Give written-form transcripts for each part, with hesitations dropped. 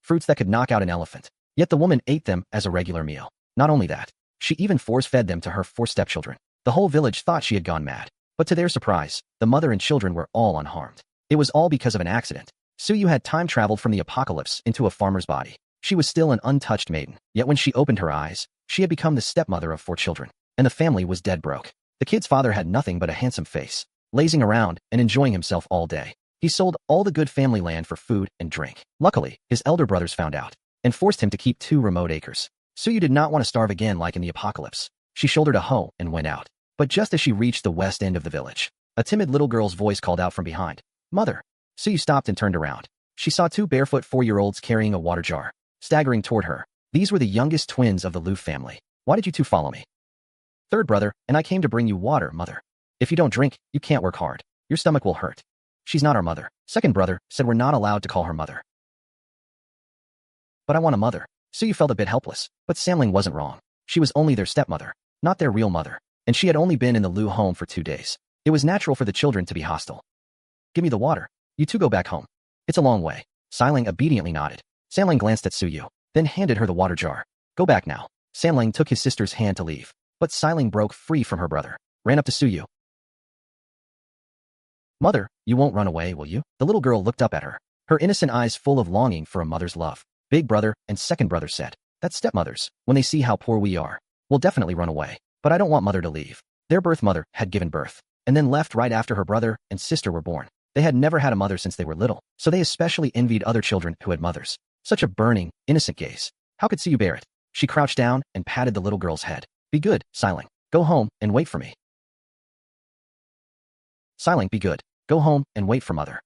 fruits that could knock out an elephant. Yet the woman ate them as a regular meal. Not only that, she even force-fed them to her 4 stepchildren. The whole village thought she had gone mad. But to their surprise, the mother and children were all unharmed. It was all because of an accident. Suyu had time-traveled from the apocalypse into a farmer's body. She was still an untouched maiden, yet when she opened her eyes, she had become the stepmother of 4 children, and the family was dead broke. The kid's father had nothing but a handsome face, lazing around and enjoying himself all day. He sold all the good family land for food and drink. Luckily, his elder brothers found out and forced him to keep 2 remote acres. Suyu did not want to starve again like in the apocalypse. She shouldered a hoe and went out. But just as she reached the west end of the village, a timid little girl's voice called out from behind, "Mother." Suyu stopped and turned around. She saw 2 barefoot 4-year-olds carrying a water jar, staggering toward her. These were the youngest twins of the Lu family. "Why did you 2 follow me?" "Third brother, and I came to bring you water, mother. If you don't drink, you can't work hard. Your stomach will hurt." "She's not our mother." Second brother said, "We're not allowed to call her mother." "But I want a mother." Suyu felt a bit helpless, but Samling wasn't wrong. She was only their stepmother, not their real mother, and she had only been in the Lu home for 2 days. It was natural for the children to be hostile. "Give me the water. You 2 go back home. It's a long way." Samling obediently nodded. Samling glanced at Suyu, then handed her the water jar. "Go back now." Samling took his sister's hand to leave, but Samling broke free from her brother, ran up to Suyu. "Mother, you won't run away, will you?" The little girl looked up at her, her innocent eyes full of longing for a mother's love. Big brother and second brother said, "That's stepmothers. When they see how poor we are, will definitely run away. But I don't want mother to leave." Their birth mother had given birth, and then left right after her brother and sister were born. They had never had a mother since they were little, so they especially envied other children who had mothers. Such a burning, innocent gaze. How could Suyu bear it? She crouched down and patted the little girl's head. "Be good, Siling. Go home and wait for me." "Siling, be good. Go home and wait for mother."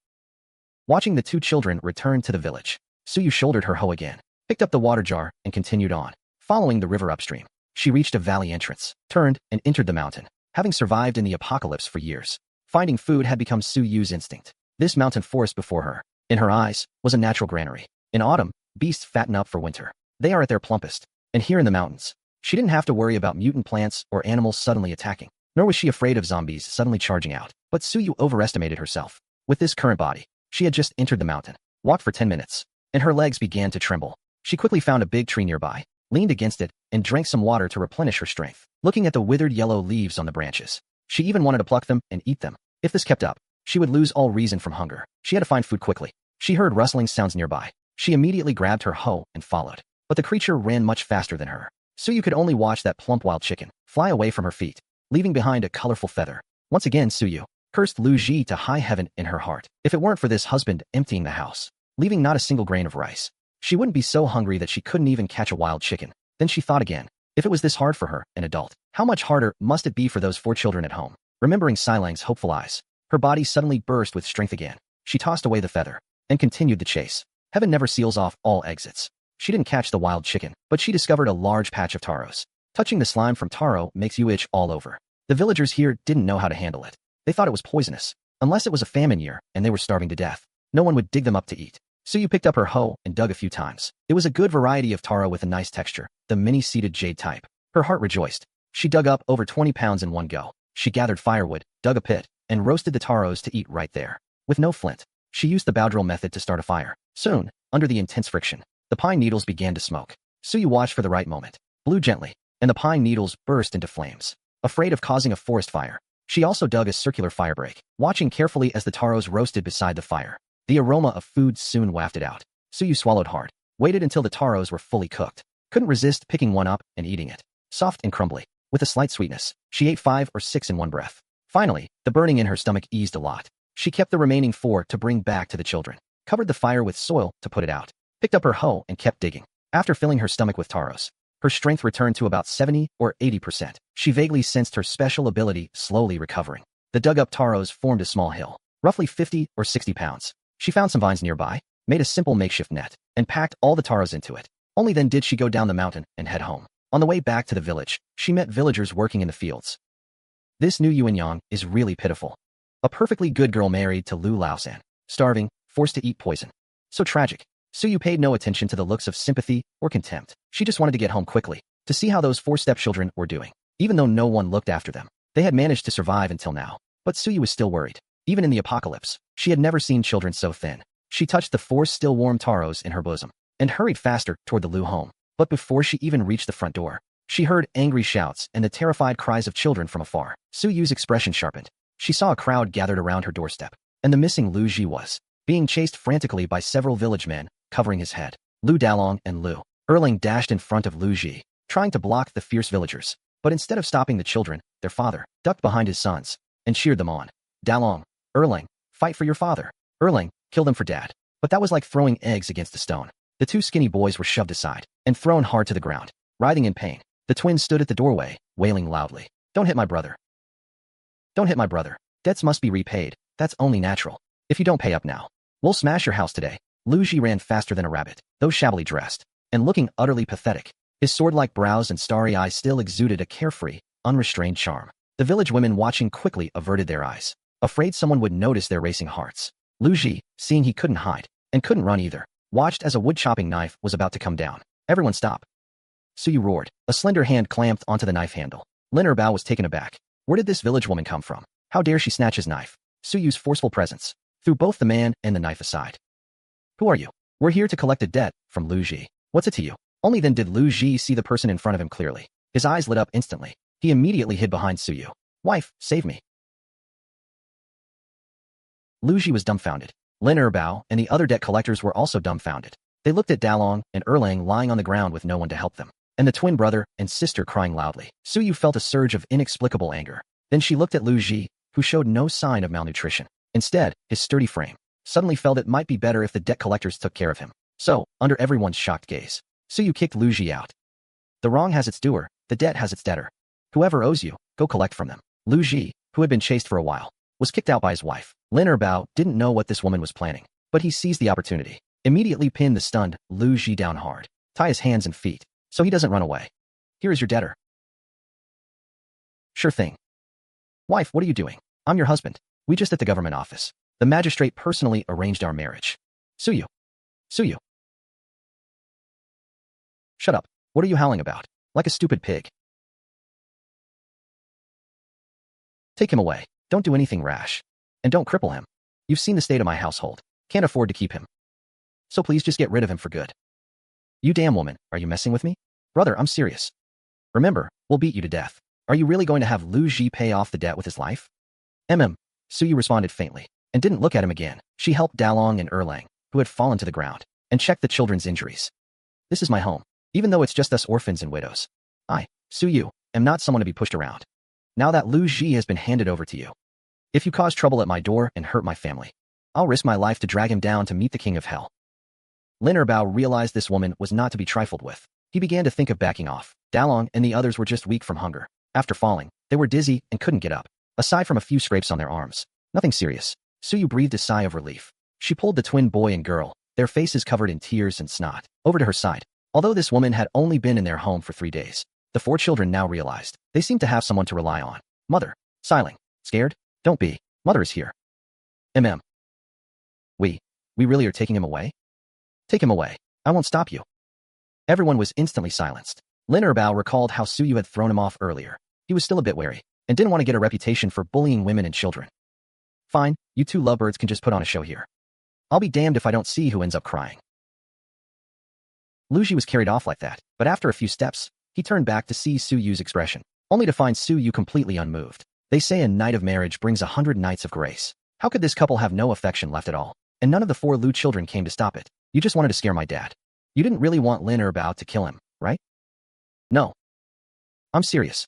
Watching the 2 children return to the village, Suyu shouldered her hoe again, picked up the water jar, and continued on. Following the river upstream, she reached a valley entrance, turned, and entered the mountain. Having survived in the apocalypse for years, finding food had become Suyu's instinct. This mountain forest before her, in her eyes, was a natural granary. In autumn, beasts fatten up for winter. They are at their plumpest. And here in the mountains, she didn't have to worry about mutant plants or animals suddenly attacking, nor was she afraid of zombies suddenly charging out. But Suyu overestimated herself. With this current body, she had just entered the mountain, walked for 10 minutes, and her legs began to tremble. She quickly found a big tree nearby, leaned against it, and drank some water to replenish her strength. Looking at the withered yellow leaves on the branches, she even wanted to pluck them and eat them. If this kept up, she would lose all reason from hunger. She had to find food quickly. She heard rustling sounds nearby. She immediately grabbed her hoe and followed. But the creature ran much faster than her. Suyu could only watch that plump wild chicken fly away from her feet, leaving behind a colorful feather. Once again, Suyu cursed Lu Ji to high heaven in her heart. If it weren't for this husband emptying the house, leaving not a single grain of rice, she wouldn't be so hungry that she couldn't even catch a wild chicken. Then she thought again. If it was this hard for her, an adult, how much harder must it be for those 4 children at home? Remembering Silang's hopeful eyes, her body suddenly burst with strength again. She tossed away the feather and continued the chase. Heaven never seals off all exits. She didn't catch the wild chicken, but she discovered a large patch of taros. Touching the slime from taro makes you itch all over. The villagers here didn't know how to handle it. They thought it was poisonous. Unless it was a famine year and they were starving to death, no one would dig them up to eat. Suyu picked up her hoe and dug a few times. It was a good variety of taro with a nice texture, the many-seeded jade type. Her heart rejoiced. She dug up over 20 pounds in one go. She gathered firewood, dug a pit, and roasted the taros to eat right there. With no flint, she used the bow drill method to start a fire. Soon, under the intense friction, the pine needles began to smoke. Suyu watched for the right moment, blew gently, and the pine needles burst into flames. Afraid of causing a forest fire, she also dug a circular firebreak, watching carefully as the taros roasted beside the fire. The aroma of food soon wafted out. Suyu swallowed hard, waited until the taros were fully cooked. Couldn't resist picking one up and eating it. Soft and crumbly, with a slight sweetness, she ate 5 or 6 in one breath. Finally, the burning in her stomach eased a lot. She kept the remaining 4 to bring back to the children, covered the fire with soil to put it out, picked up her hoe and kept digging. After filling her stomach with taros, her strength returned to about 70 or 80%. She vaguely sensed her special ability slowly recovering. The dug-up taros formed a small hill, roughly 50 or 60 pounds. She found some vines nearby, made a simple makeshift net, and packed all the taros into it. Only then did she go down the mountain and head home. On the way back to the village, she met villagers working in the fields. This new Yuanyang is really pitiful. A perfectly good girl married to Lu Laosan, starving, forced to eat poison. So tragic. Suyu paid no attention to the looks of sympathy or contempt. She just wanted to get home quickly, to see how those 4 stepchildren were doing. Even though no one looked after them, they had managed to survive until now. But Suyu was still worried. Even in the apocalypse, she had never seen children so thin. She touched the 4 still warm taros in her bosom. and hurried faster toward the Lu home. But before she even reached the front door, she heard angry shouts and the terrified cries of children from afar. Su Yu's expression sharpened. She saw a crowd gathered around her doorstep, and the missing Lu Ji was being chased frantically by several village men, covering his head. Lu Dalong and Lu Erling dashed in front of Lu Ji, trying to block the fierce villagers. But instead of stopping the children, their father ducked behind his sons and cheered them on. Dalong, Erling, fight for your father. Erling, kill them for dad. But that was like throwing eggs against a stone. The two skinny boys were shoved aside and thrown hard to the ground. Writhing in pain, the twins stood at the doorway, wailing loudly. Don't hit my brother. Don't hit my brother. Debts must be repaid. That's only natural. If you don't pay up now, we'll smash your house today. Lu Ji ran faster than a rabbit, though shabbily dressed, and looking utterly pathetic. His sword-like brows and starry eyes still exuded a carefree, unrestrained charm. The village women watching quickly averted their eyes, afraid someone would notice their racing hearts. Lu Ji, seeing he couldn't hide, and couldn't run either, watched as a wood-chopping knife was about to come down. Everyone stop. Su Yu roared. A slender hand clamped onto the knife handle. Lin Erbao was taken aback. Where did this village woman come from? How dare she snatch his knife? Su Yu's forceful presence threw both the man and the knife aside. Who are you? We're here to collect a debt from Lu Ji. What's it to you? Only then did Lu Ji see the person in front of him clearly. His eyes lit up instantly. He immediately hid behind Su Yu. Wife, save me. Lu Ji was dumbfounded. Lin Erbao and the other debt collectors were also dumbfounded. They looked at Dalong and Erlang lying on the ground with no one to help them, and the twin brother and sister crying loudly. Su Yu felt a surge of inexplicable anger. Then she looked at Lu Ji, who showed no sign of malnutrition. Instead, his sturdy frame suddenly felt it might be better if the debt collectors took care of him. So, under everyone's shocked gaze, Su Yu kicked Lu Ji out. The wrong has its doer, the debt has its debtor. Whoever owes you, go collect from them. Lu Ji, who had been chased for a while, was kicked out by his wife. Lin Erbao didn't know what this woman was planning, but he seized the opportunity. Immediately pinned the stunned Lu Ji down hard. Tie his hands and feet, so he doesn't run away. Here is your debtor. Sure thing. Wife, what are you doing? I'm your husband. We just at the government office. The magistrate personally arranged our marriage. Su Yu. Su Yu. Shut up. What are you howling about? Like a stupid pig. Take him away. Don't do anything rash. And don't cripple him. You've seen the state of my household. Can't afford to keep him. So please just get rid of him for good. You damn woman, are you messing with me? Brother, I'm serious. Remember, we'll beat you to death. Are you really going to have Lu Ji pay off the debt with his life? Su Yu responded faintly, and didn't look at him again. She helped Dalong and Erlang, who had fallen to the ground, and checked the children's injuries. This is my home, even though it's just us orphans and widows. I, Su Yu, am not someone to be pushed around. Now that Lu Ji has been handed over to you, if you cause trouble at my door and hurt my family, I'll risk my life to drag him down to meet the king of hell. Lin Erbao realized this woman was not to be trifled with. He began to think of backing off. Dalong and the others were just weak from hunger. After falling, they were dizzy and couldn't get up. Aside from a few scrapes on their arms, nothing serious. Su Yu breathed a sigh of relief. She pulled the twin boy and girl, their faces covered in tears and snot, over to her side. Although this woman had only been in their home for 3 days, the 4 children now realized they seemed to have someone to rely on. Mother. Siling. Scared? Don't be. Mother is here. We really are taking him away? Take him away. I won't stop you. Everyone was instantly silenced. Lin Erbao recalled how Su Yu had thrown him off earlier. He was still a bit wary, and didn't want to get a reputation for bullying women and children. Fine, you 2 lovebirds can just put on a show here. I'll be damned if I don't see who ends up crying. Lu Ji was carried off like that, but after a few steps, he turned back to see Su Yu's expression, only to find Su Yu completely unmoved. They say a night of marriage brings 100 nights of grace. How could this couple have no affection left at all? And none of the 4 Lu children came to stop it. You just wanted to scare my dad. You didn't really want Lin Erbao to kill him, right? No. I'm serious.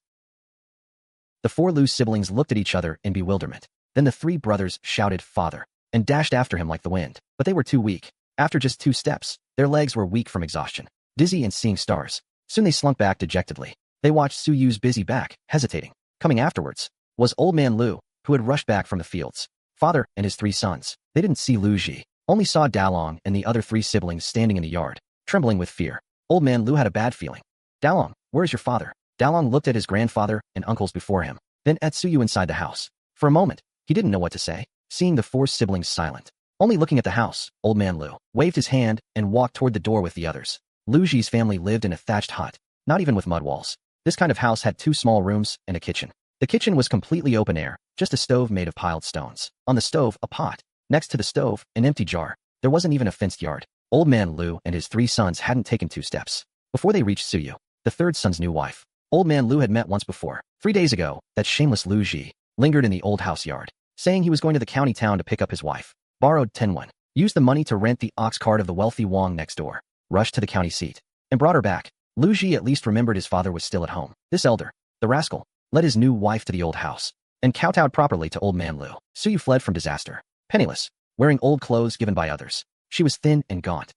The 4 Lu siblings looked at each other in bewilderment. Then the 3 brothers shouted, "Father," and dashed after him like the wind. But they were too weak. After just 2 steps, their legs were weak from exhaustion, dizzy and seeing stars. Soon they slunk back dejectedly. They watched Su Yu's busy back, hesitating. Coming afterwards was Old Man Lu, who had rushed back from the fields. Father and his 3 sons. They didn't see Lu Ji, only saw Dalong and the other 3 siblings standing in the yard, trembling with fear. Old Man Lu had a bad feeling. Dalong, where is your father? Dalong looked at his grandfather and uncles before him, then at Su Yu inside the house. For a moment, he didn't know what to say, seeing the 4 siblings silent. Only looking at the house, Old Man Lu waved his hand and walked toward the door with the others. Lu Ji's family lived in a thatched hut, not even with mud walls. This kind of house had 2 small rooms and a kitchen. The kitchen was completely open air, just a stove made of piled stones. On the stove, a pot. Next to the stove, an empty jar. There wasn't even a fenced yard. Old Man Lu and his 3 sons hadn't taken 2 steps before they reached Suyu, the 3rd son's new wife. Old Man Lu had met once before. 3 days ago, that shameless Lu Ji lingered in the old house yard, saying he was going to the county town to pick up his wife. Borrowed 10 won, used the money to rent the ox cart of the wealthy Wang next door, rushed to the county seat, and brought her back. Lu Ji at least remembered his father was still at home. This elder, the rascal, led his new wife to the old house and kowtowed properly to Old Man Lu. Suyu fled from disaster, penniless, wearing old clothes given by others. She was thin and gaunt.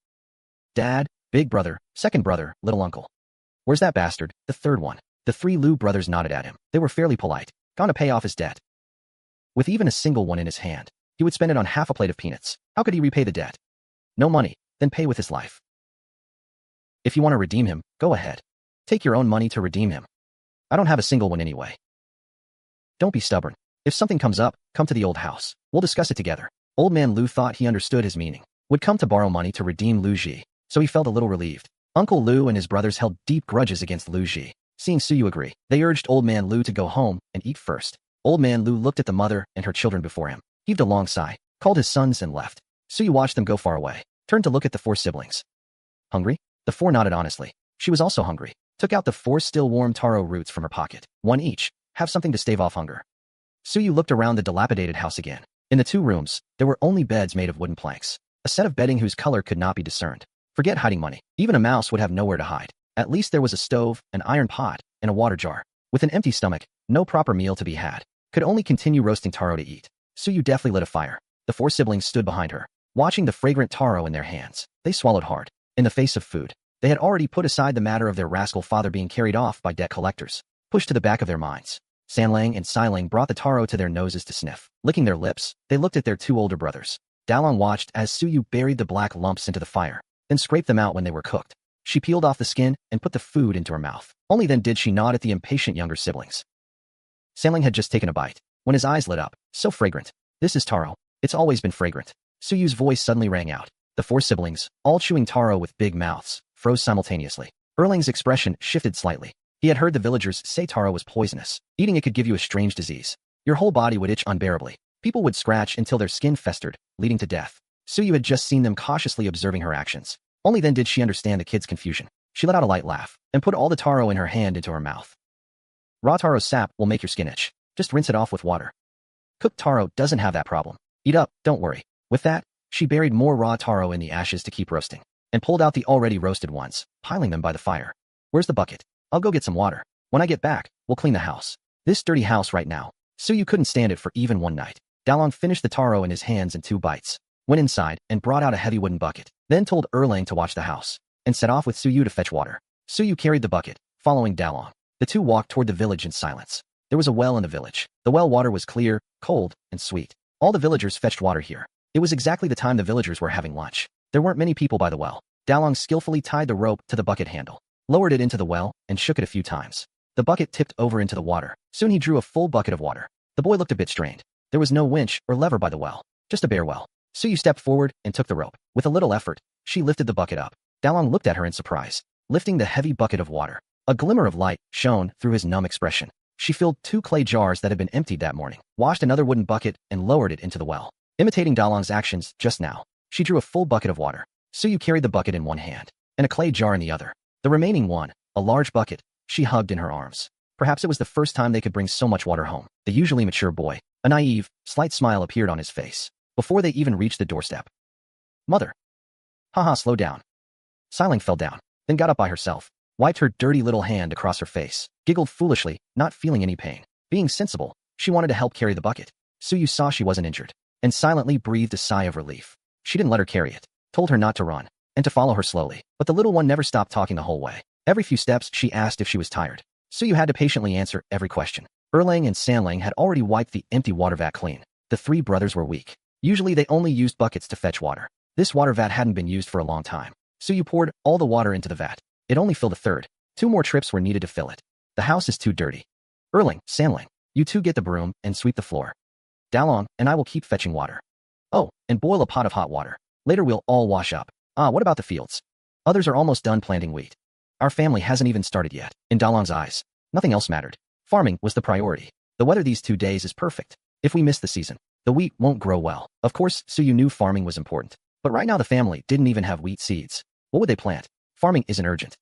Dad, big brother, second brother, little uncle. Where's that bastard, the 3rd one? The 3 Lu brothers nodded at him. They were fairly polite. Gone to pay off his debt. With even a single one in his hand, he would spend it on half a plate of peanuts. How could he repay the debt? No money, then pay with his life. If you want to redeem him, go ahead. Take your own money to redeem him. I don't have a single one anyway. Don't be stubborn. If something comes up, come to the old house. We'll discuss it together. Old Man Lu thought he understood his meaning. Would come to borrow money to redeem Lu Ji, so he felt a little relieved. Uncle Lu and his brothers held deep grudges against Lu Ji. Seeing Suyu agree, they urged Old Man Lu to go home and eat first. Old Man Lu looked at the mother and her children before him, heaved a long sigh, called his sons and left. Suyu watched them go far away, turned to look at the 4 siblings. Hungry? The 4 nodded honestly. She was also hungry. Took out the 4 still warm taro roots from her pocket. 1 each. Have something to stave off hunger. Suyu looked around the dilapidated house again. In the 2 rooms, there were only beds made of wooden planks. A set of bedding whose color could not be discerned. Forget hiding money. Even a mouse would have nowhere to hide. At least there was a stove, an iron pot, and a water jar. With an empty stomach, no proper meal to be had. Could only continue roasting taro to eat. Suyu deftly lit a fire. The 4 siblings stood behind her, watching the fragrant taro in their hands. They swallowed hard. In the face of food, they had already put aside the matter of their rascal father being carried off by debt collectors, pushed to the back of their minds. Sanlang and Silang brought the taro to their noses to sniff. Licking their lips, they looked at their 2 older brothers. Dalong watched as Suyu buried the black lumps into the fire, then scraped them out when they were cooked. She peeled off the skin and put the food into her mouth. Only then did she nod at the impatient younger siblings. Sanlang had just taken a bite, when his eyes lit up. So fragrant. This is taro. It's always been fragrant. Suyu's voice suddenly rang out. The 4 siblings, all chewing taro with big mouths, froze simultaneously. Erling's expression shifted slightly. He had heard the villagers say taro was poisonous. Eating it could give you a strange disease. Your whole body would itch unbearably. People would scratch until their skin festered, leading to death. Suyu had just seen them cautiously observing her actions. Only then did she understand the kid's confusion. She let out a light laugh and put all the taro in her hand into her mouth. Raw taro sap will make your skin itch. Just rinse it off with water. Cooked taro doesn't have that problem. Eat up, don't worry. With that, she buried more raw taro in the ashes to keep roasting and pulled out the already roasted ones, piling them by the fire. Where's the bucket? I'll go get some water. When I get back, we'll clean the house. This dirty house right now. Suyu couldn't stand it for even one night. Dalong finished the taro in his hands in 2 bites, went inside and brought out a heavy wooden bucket, then told Erlang to watch the house, and set off with Suyu to fetch water. Suyu carried the bucket, following Dalong. The 2 walked toward the village in silence. There was a well in the village. The well water was clear, cold, and sweet. All the villagers fetched water here. It was exactly the time the villagers were having lunch. There weren't many people by the well. Dalong skillfully tied the rope to the bucket handle, lowered it into the well, and shook it a few times. The bucket tipped over into the water. Soon he drew a full bucket of water. The boy looked a bit strained. There was no winch or lever by the well, just a bare well. Suyu stepped forward and took the rope. With a little effort, she lifted the bucket up. Dalong looked at her in surprise, lifting the heavy bucket of water. A glimmer of light shone through his numb expression. She filled 2 clay jars that had been emptied that morning, washed another wooden bucket, and lowered it into the well. Imitating Dalong's actions just now, she drew a full bucket of water. Suyu carried the bucket in one hand, and a clay jar in the other. The remaining one, a large bucket, she hugged in her arms. Perhaps it was the first time they could bring so much water home. The usually mature boy, a naive, slight smile appeared on his face, before they even reached the doorstep. Mother. Haha, slow down. Siling fell down, then got up by herself, wiped her dirty little hand across her face, giggled foolishly, not feeling any pain. Being sensible, she wanted to help carry the bucket. Suyu saw she wasn't injured, and silently breathed a sigh of relief. She didn't let her carry it, told her not to run, and to follow her slowly. But the little one never stopped talking the whole way. Every few steps, she asked if she was tired. Suyu had to patiently answer every question. Erlang and Sanlang had already wiped the empty water vat clean. The 3 brothers were weak. Usually they only used buckets to fetch water. This water vat hadn't been used for a long time. Suyu poured all the water into the vat. It only filled a third. 2 more trips were needed to fill it. The house is too dirty. Erlang, Sanlang, you 2 get the broom and sweep the floor. Dalong and I will keep fetching water. Oh, and boil a pot of hot water. Later we'll all wash up. Ah, what about the fields? Others are almost done planting wheat. Our family hasn't even started yet. In Dalong's eyes, nothing else mattered. Farming was the priority. The weather these 2 days is perfect. If we miss the season, the wheat won't grow well. Of course, Suyu knew farming was important. But right now the family didn't even have wheat seeds. What would they plant? Farming isn't urgent.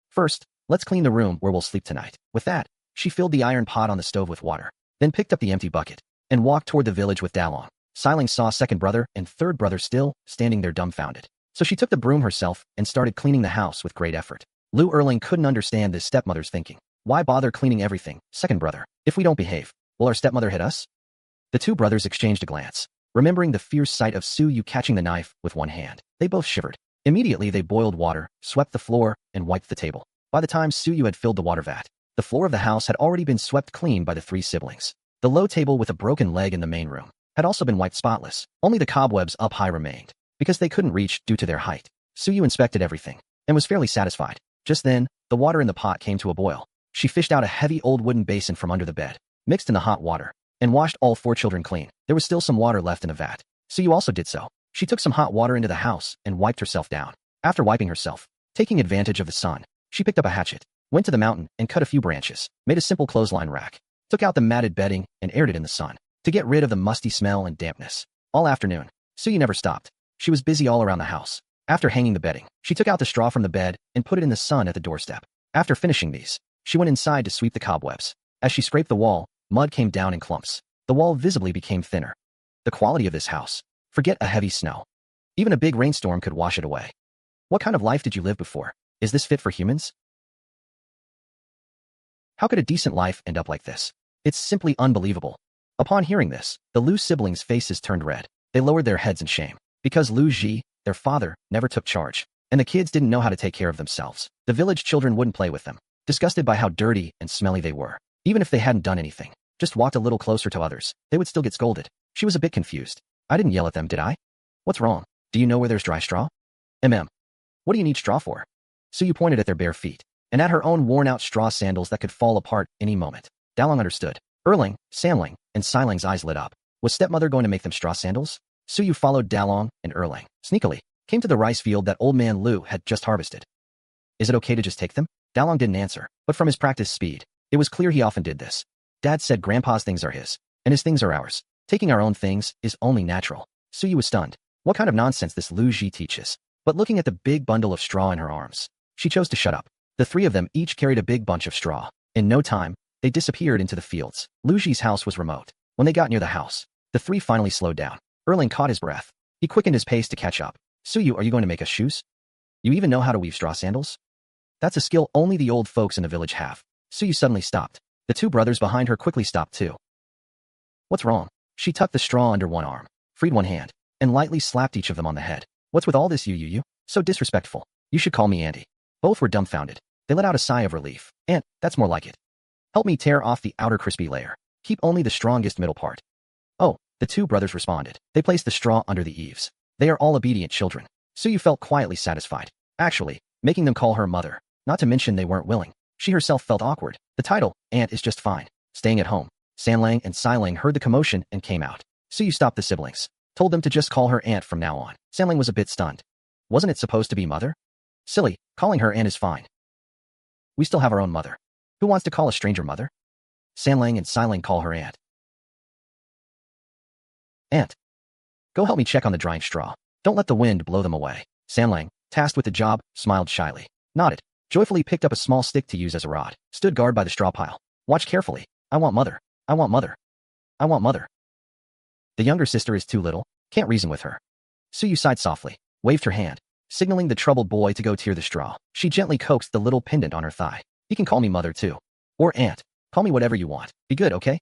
First, let's clean the room where we'll sleep tonight. With that, she filled the iron pot on the stove with water, then picked up the empty bucket and walked toward the village with Dalong. Siling saw second brother and third brother still standing there dumbfounded. So she took the broom herself and started cleaning the house with great effort. Lu Erling couldn't understand this stepmother's thinking. Why bother cleaning everything, second brother? If we don't behave, will our stepmother hit us? The two brothers exchanged a glance. Remembering the fierce sight of Su Yu catching the knife with one hand, they both shivered. Immediately they boiled water, swept the floor, and wiped the table. By the time Su Yu had filled the water vat, the floor of the house had already been swept clean by the three siblings. The low table with a broken leg in the main room had also been wiped spotless. Only the cobwebs up high remained, because they couldn't reach due to their height. Su Yu inspected everything and was fairly satisfied. Just then, the water in the pot came to a boil. She fished out a heavy old wooden basin from under the bed, mixed in the hot water, and washed all four children clean. There was still some water left in the vat. Su Yu also did so. She took some hot water into the house and wiped herself down. After wiping herself, taking advantage of the sun, she picked up a hatchet, went to the mountain and cut a few branches, made a simple clothesline rack, took out the matted bedding and aired it in the sun to get rid of the musty smell and dampness. All afternoon, Su Yu never stopped. She was busy all around the house. After hanging the bedding, she took out the straw from the bed and put it in the sun at the doorstep. After finishing these, she went inside to sweep the cobwebs. As she scraped the wall, mud came down in clumps. The wall visibly became thinner. The quality of this house. Forget a heavy snow. Even a big rainstorm could wash it away. What kind of life did you live before? Is this fit for humans? How could a decent life end up like this? It's simply unbelievable. Upon hearing this, the Lu siblings' faces turned red. They lowered their heads in shame. Because Lu Ji, their father, never took charge, and the kids didn't know how to take care of themselves. The village children wouldn't play with them, disgusted by how dirty and smelly they were. Even if they hadn't done anything, just walked a little closer to others, they would still get scolded. She was a bit confused. I didn't yell at them, did I? What's wrong? Do you know where there's dry straw? What do you need straw for? Su Yu pointed at their bare feet, and at her own worn-out straw sandals that could fall apart any moment. Dalong understood. Erling, Samling, and Siling's eyes lit up. Was stepmother going to make them straw sandals? Su Yu followed Dalong and Erling, sneakily, came to the rice field that old man Lu had just harvested. Is it okay to just take them? Dalong didn't answer, but from his practiced speed, it was clear he often did this. Dad said Grandpa's things are his, and his things are ours. Taking our own things is only natural. Su Yu was stunned. What kind of nonsense this Lu Ji teaches? But looking at the big bundle of straw in her arms, she chose to shut up. The three of them each carried a big bunch of straw. In no time, they disappeared into the fields. Lu Ji's house was remote. When they got near the house, the three finally slowed down. Erling caught his breath. He quickened his pace to catch up. Su Yu, are you going to make us shoes? You even know how to weave straw sandals? That's a skill only the old folks in the village have. Su Yu suddenly stopped. The two brothers behind her quickly stopped too. What's wrong? She tucked the straw under one arm, freed one hand, and lightly slapped each of them on the head. What's with all this, you? So disrespectful. You should call me Auntie. Both were dumbfounded. They let out a sigh of relief. Aunt, that's more like it. Help me tear off the outer crispy layer. Keep only the strongest middle part. Oh, the two brothers responded. They placed the straw under the eaves. They are all obedient children. Su Yu felt quietly satisfied. Actually, making them call her mother. Not to mention they weren't willing. She herself felt awkward. The title, Aunt, is just fine. Staying at home. Sanlang and Silang heard the commotion and came out. Su Yu stopped the siblings. Told them to just call her Aunt from now on. Sanlang was a bit stunned. Wasn't it supposed to be mother? Silly, calling her Aunt is fine. We still have our own mother. Who wants to call a stranger mother? Sanlang and Silang call her Aunt. Aunt. Go help me check on the drying straw. Don't let the wind blow them away. Sanlang, tasked with the job, smiled shyly, nodded, joyfully picked up a small stick to use as a rod, stood guard by the straw pile. Watch carefully. I want mother. I want mother. I want mother. The younger sister is too little. Can't reason with her. Su Yu sighed softly, waved her hand, signaling the troubled boy to go tear the straw. She gently coaxed the little pendant on her thigh. You can call me mother too. Or aunt. Call me whatever you want. Be good, okay?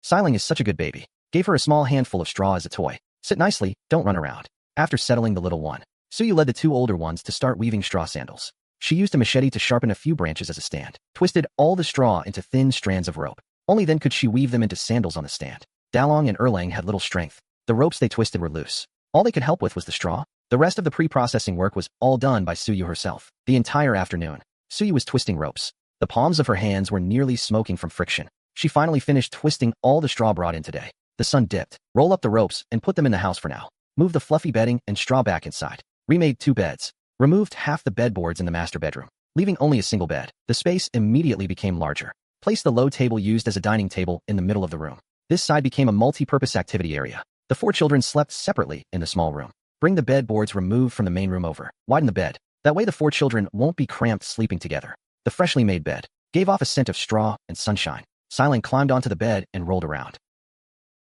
Siling is such a good baby. Gave her a small handful of straw as a toy. Sit nicely, don't run around. After settling the little one, Su Yu led the two older ones to start weaving straw sandals. She used a machete to sharpen a few branches as a stand, twisted all the straw into thin strands of rope. Only then could she weave them into sandals on the stand. Dalong and Erlang had little strength. The ropes they twisted were loose. All they could help with was the straw. The rest of the pre-processing work was all done by Su Yu herself. The entire afternoon, Su Yu was twisting ropes. The palms of her hands were nearly smoking from friction. She finally finished twisting all the straw brought in today. The sun dipped. Roll up the ropes and put them in the house for now. Move the fluffy bedding and straw back inside. Remade 2 beds. Removed half the bedboards in the master bedroom, leaving only a single bed. The space immediately became larger. Placed the low table used as a dining table in the middle of the room. This side became a multi-purpose activity area. The 4 children slept separately in the small room. Bring the bed boards removed from the main room over. Widen the bed. That way the 4 children won't be cramped sleeping together. The freshly made bed gave off a scent of straw and sunshine. Siling climbed onto the bed and rolled around.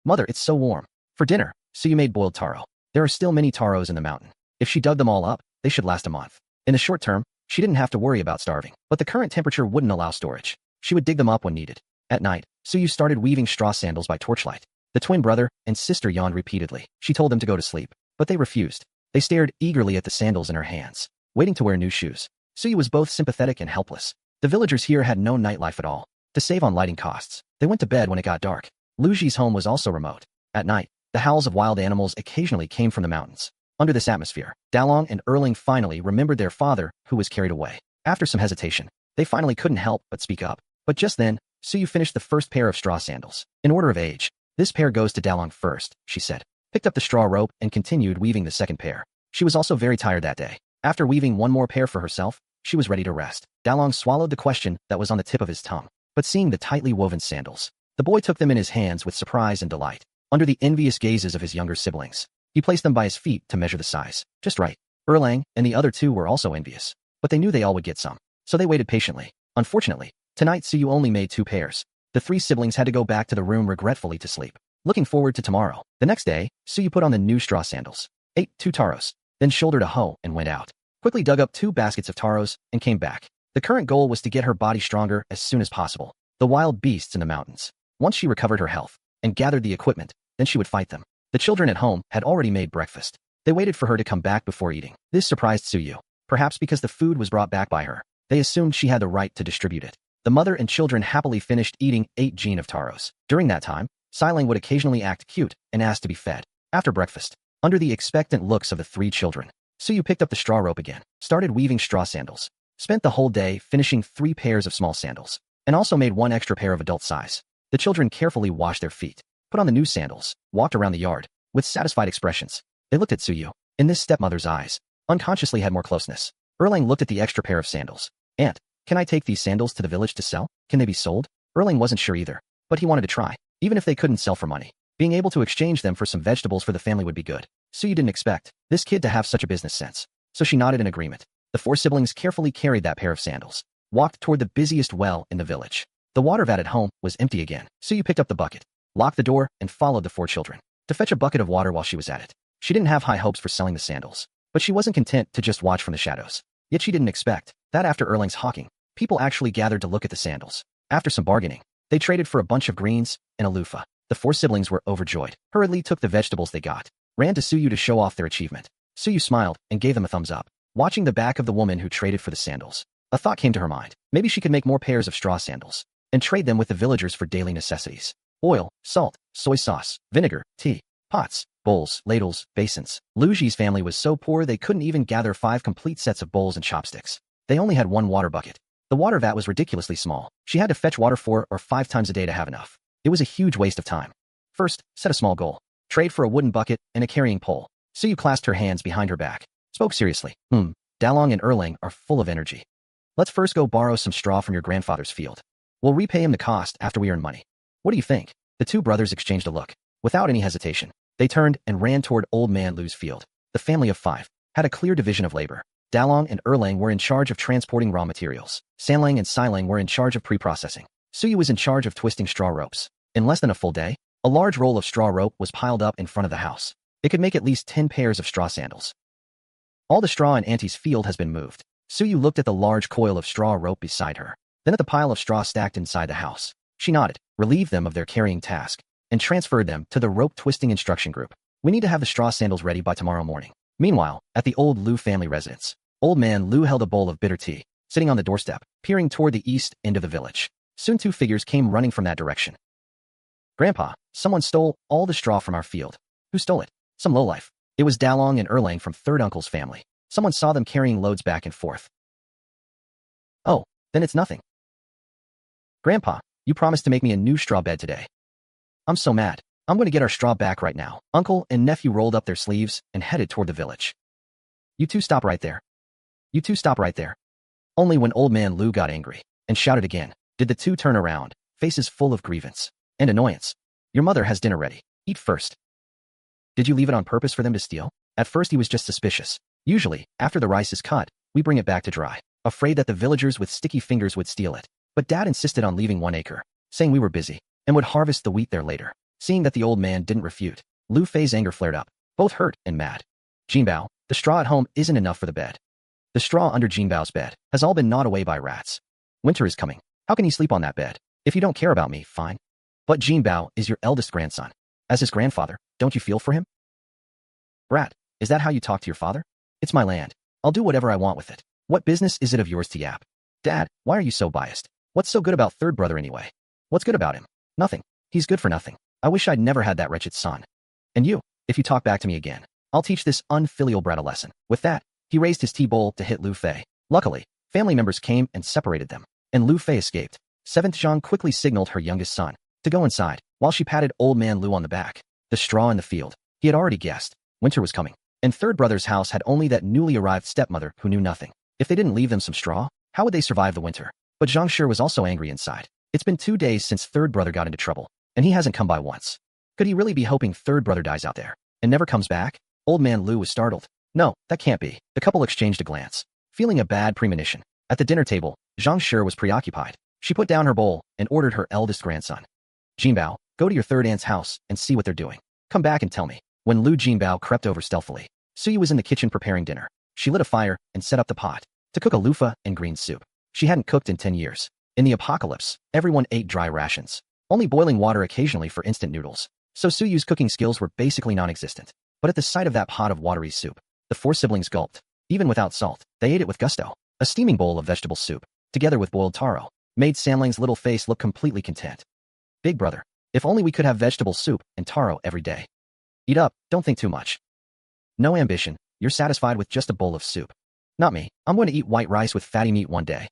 Mother, it's so warm. For dinner, Suyu made boiled taro. There are still many taros in the mountain. If she dug them all up, they should last a month. In the short term, she didn't have to worry about starving, but the current temperature wouldn't allow storage. She would dig them up when needed. At night, Suyu started weaving straw sandals by torchlight. The twin brother and sister yawned repeatedly. She told them to go to sleep, but they refused. They stared eagerly at the sandals in her hands, waiting to wear new shoes. Suyu was both sympathetic and helpless. The villagers here had no nightlife at all. To save on lighting costs, they went to bed when it got dark. Luji's home was also remote. At night, the howls of wild animals occasionally came from the mountains. Under this atmosphere, Dalong and Erling finally remembered their father, who was carried away. After some hesitation, they finally couldn't help but speak up. But just then, Suyu finished the first pair of straw sandals. In order of age, this pair goes to Dalong first, she said. Picked up the straw rope and continued weaving the second pair. She was also very tired that day. After weaving one more pair for herself, she was ready to rest. Dalong swallowed the question that was on the tip of his tongue. But seeing the tightly woven sandals, the boy took them in his hands with surprise and delight. Under the envious gazes of his younger siblings, he placed them by his feet to measure the size. Just right. Erlang and the other 2 were also envious, but they knew they all would get some, so they waited patiently. Unfortunately, tonight Suyu only made 2 pairs. The 3 siblings had to go back to the room regretfully to sleep. Looking forward to tomorrow. The next day, Suyu put on the new straw sandals, ate 2 taros, then shouldered a hoe and went out. Quickly dug up 2 baskets of taros and came back. The current goal was to get her body stronger as soon as possible. The wild beasts in the mountains. Once she recovered her health and gathered the equipment, then she would fight them. The children at home had already made breakfast. They waited for her to come back before eating. This surprised Suyu. Perhaps because the food was brought back by her, they assumed she had the right to distribute it. The mother and children happily finished eating 8 jin of taros. During that time, Siling would occasionally act cute and ask to be fed. After breakfast, under the expectant looks of the 3 children, Suyu picked up the straw rope again, started weaving straw sandals, spent the whole day finishing 3 pairs of small sandals, and also made 1 extra pair of adult size. The children carefully washed their feet, put on the new sandals, walked around the yard. With satisfied expressions, they looked at Suyu. In this stepmother's eyes, unconsciously had more closeness. Erlang looked at the extra pair of sandals. Aunt, can I take these sandals to the village to sell? Can they be sold? Erlang wasn't sure either, but he wanted to try. Even if they couldn't sell for money, being able to exchange them for some vegetables for the family would be good. Suyu didn't expect this kid to have such a business sense, so she nodded in agreement. The 4 siblings carefully carried that pair of sandals, walked toward the busiest well in the village. The water vat at home was empty again. Suyu picked up the bucket, locked the door, and followed the 4 children to fetch a bucket of water while she was at it. She didn't have high hopes for selling the sandals, but she wasn't content to just watch from the shadows. Yet she didn't expect that after Erlang's hawking, people actually gathered to look at the sandals. After some bargaining, they traded for a bunch of greens and a loofah. The 4 siblings were overjoyed, hurriedly took the vegetables they got, ran to Suyu to show off their achievement. Suyu smiled and gave them a thumbs up. Watching the back of the woman who traded for the sandals, a thought came to her mind. Maybe she could make more pairs of straw sandals and trade them with the villagers for daily necessities. Oil, salt, soy sauce, vinegar, tea, pots, bowls, ladles, basins. Luji's family was so poor they couldn't even gather 5 complete sets of bowls and chopsticks. They only had 1 water bucket. The water vat was ridiculously small. She had to fetch water 4 or 5 times a day to have enough. It was a huge waste of time. First, set a small goal. Trade for a wooden bucket and a carrying pole. Suyu clasped her hands behind her back. Spoke seriously. Dalong and Erlang are full of energy. Let's first go borrow some straw from your grandfather's field. We'll repay him the cost after we earn money. What do you think? The 2 brothers exchanged a look. Without any hesitation, they turned and ran toward Old Man Lu's field. The family of 5 had a clear division of labor. Dalong and Erlang were in charge of transporting raw materials. Sanlang and Silang were in charge of pre-processing. Suyu was in charge of twisting straw ropes. In less than a full day, a large roll of straw rope was piled up in front of the house. It could make at least 10 pairs of straw sandals. All the straw in Auntie's field has been moved. Suyu looked at the large coil of straw rope beside her, then at the pile of straw stacked inside the house. She nodded, relieved them of their carrying task, and transferred them to the rope twisting instruction group. We need to have the straw sandals ready by tomorrow morning. Meanwhile, at the old Lu family residence, Old Man Lu held a bowl of bitter tea, sitting on the doorstep, peering toward the east end of the village. Soon 2 figures came running from that direction. Grandpa, someone stole all the straw from our field. Who stole it? Some lowlife. It was Dalong and Erlang from third uncle's family. Someone saw them carrying loads back and forth. Oh, then it's nothing. Grandpa, you promised to make me a new straw bed today. I'm so mad. I'm going to get our straw back right now. Uncle and nephew rolled up their sleeves and headed toward the village. You 2 stop right there. You 2 stop right there. Only when Old Man Lu got angry and shouted again, did the 2 turn around, faces full of grievance and annoyance. Your mother has dinner ready. Eat first. Did you leave it on purpose for them to steal? At first he was just suspicious. Usually, after the rice is cut, we bring it back to dry, afraid that the villagers with sticky fingers would steal it. But Dad insisted on leaving 1 acre, saying we were busy, and would harvest the wheat there later. Seeing that the old man didn't refute, Lu Fei's anger flared up, both hurt and mad. Jinbao, the straw at home isn't enough for the bed. The straw under Jinbao's bed has all been gnawed away by rats. Winter is coming. How can he sleep on that bed? If you don't care about me, fine. But Jinbao is your eldest grandson. As his grandfather, don't you feel for him? Brat, is that how you talk to your father? It's my land. I'll do whatever I want with it. What business is it of yours to yap? Dad, why are you so biased? What's so good about third brother anyway? What's good about him? Nothing. He's good for nothing. I wish I'd never had that wretched son. And you, if you talk back to me again, I'll teach this unfilial brat a lesson. With that, he raised his tea bowl to hit Lu Fei. Luckily, family members came and separated them, and Lu Fei escaped. 7th Zhang quickly signaled her youngest son to go inside, while she patted old man Lu on the back. The straw in the field. He had already guessed. Winter was coming. And third brother's house had only that newly arrived stepmother who knew nothing. If they didn't leave them some straw, how would they survive the winter? But Zhang Shi was also angry inside. It's been 2 days since third brother got into trouble, and he hasn't come by once. Could he really be hoping third brother dies out there and never comes back? Old man Lu was startled. No, that can't be. The couple exchanged a glance, feeling a bad premonition. At the dinner table, Zhang Shi was preoccupied. She put down her bowl and ordered her eldest grandson. Jinbao, go to your third aunt's house and see what they're doing. Come back and tell me. When Lu Jinbao crept over stealthily, Suyu was in the kitchen preparing dinner. She lit a fire and set up the pot to cook a loofah and green soup. She hadn't cooked in 10 years. In the apocalypse, everyone ate dry rations, only boiling water occasionally for instant noodles. So Suyu's cooking skills were basically non-existent. But at the sight of that pot of watery soup, the 4 siblings gulped. Even without salt, they ate it with gusto. A steaming bowl of vegetable soup, together with boiled taro, made Sanlang's little face look completely content. Big brother, if only we could have vegetable soup and taro every day. Eat up, don't think too much. No ambition, you're satisfied with just a bowl of soup. Not me, I'm going to eat white rice with fatty meat one day.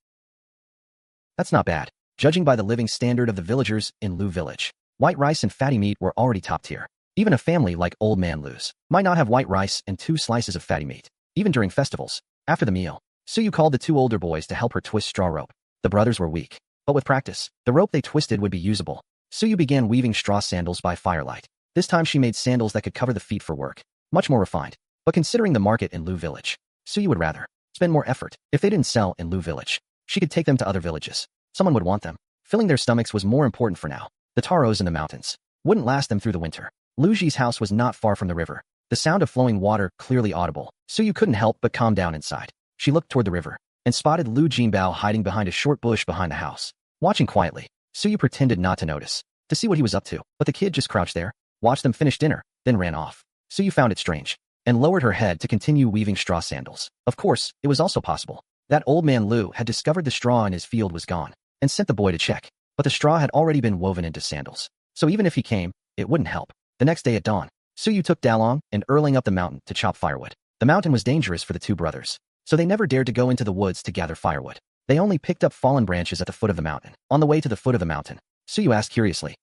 That's not bad, judging by the living standard of the villagers in Lu village. White rice and fatty meat were already top tier. Even a family like Old Man Lu's might not have white rice and 2 slices of fatty meat. Even during festivals, after the meal, Suyu called the 2 older boys to help her twist straw rope. The brothers were weak, but with practice, the rope they twisted would be usable. Suyu began weaving straw sandals by firelight. This time she made sandals that could cover the feet for work. Much more refined. But considering the market in Lu village, Suyu would rather spend more effort. If they didn't sell in Lu village, she could take them to other villages. Someone would want them. Filling their stomachs was more important for now. The taros in the mountains wouldn't last them through the winter. Lu Ji's house was not far from the river. The sound of flowing water clearly audible. Suyu couldn't help but calm down inside. She looked toward the river and spotted Lu Jinbao hiding behind a short bush behind the house. Watching quietly, Suyu pretended not to notice, to see what he was up to. But the kid just crouched there, watched them finish dinner, then ran off. Suyu found it strange and lowered her head to continue weaving straw sandals. Of course, it was also possible that old man Lu had discovered the straw in his field was gone and sent the boy to check. But the straw had already been woven into sandals. So even if he came, it wouldn't help. The next day at dawn, Suyu took Dalong and Erling up the mountain to chop firewood. The mountain was dangerous for the 2 brothers, so they never dared to go into the woods to gather firewood. They only picked up fallen branches at the foot of the mountain. On the way to the foot of the mountain, Suyu asked curiously,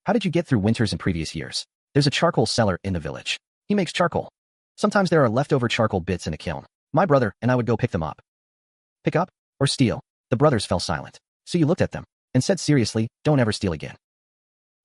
"How did you get through winters in previous years?" "There's a charcoal seller in the village. He makes charcoal. Sometimes there are leftover charcoal bits in a kiln. My brother and I would go pick them up." "Pick up? Or steal?" The brothers fell silent. Suyu looked at them and said seriously, "Don't ever steal again.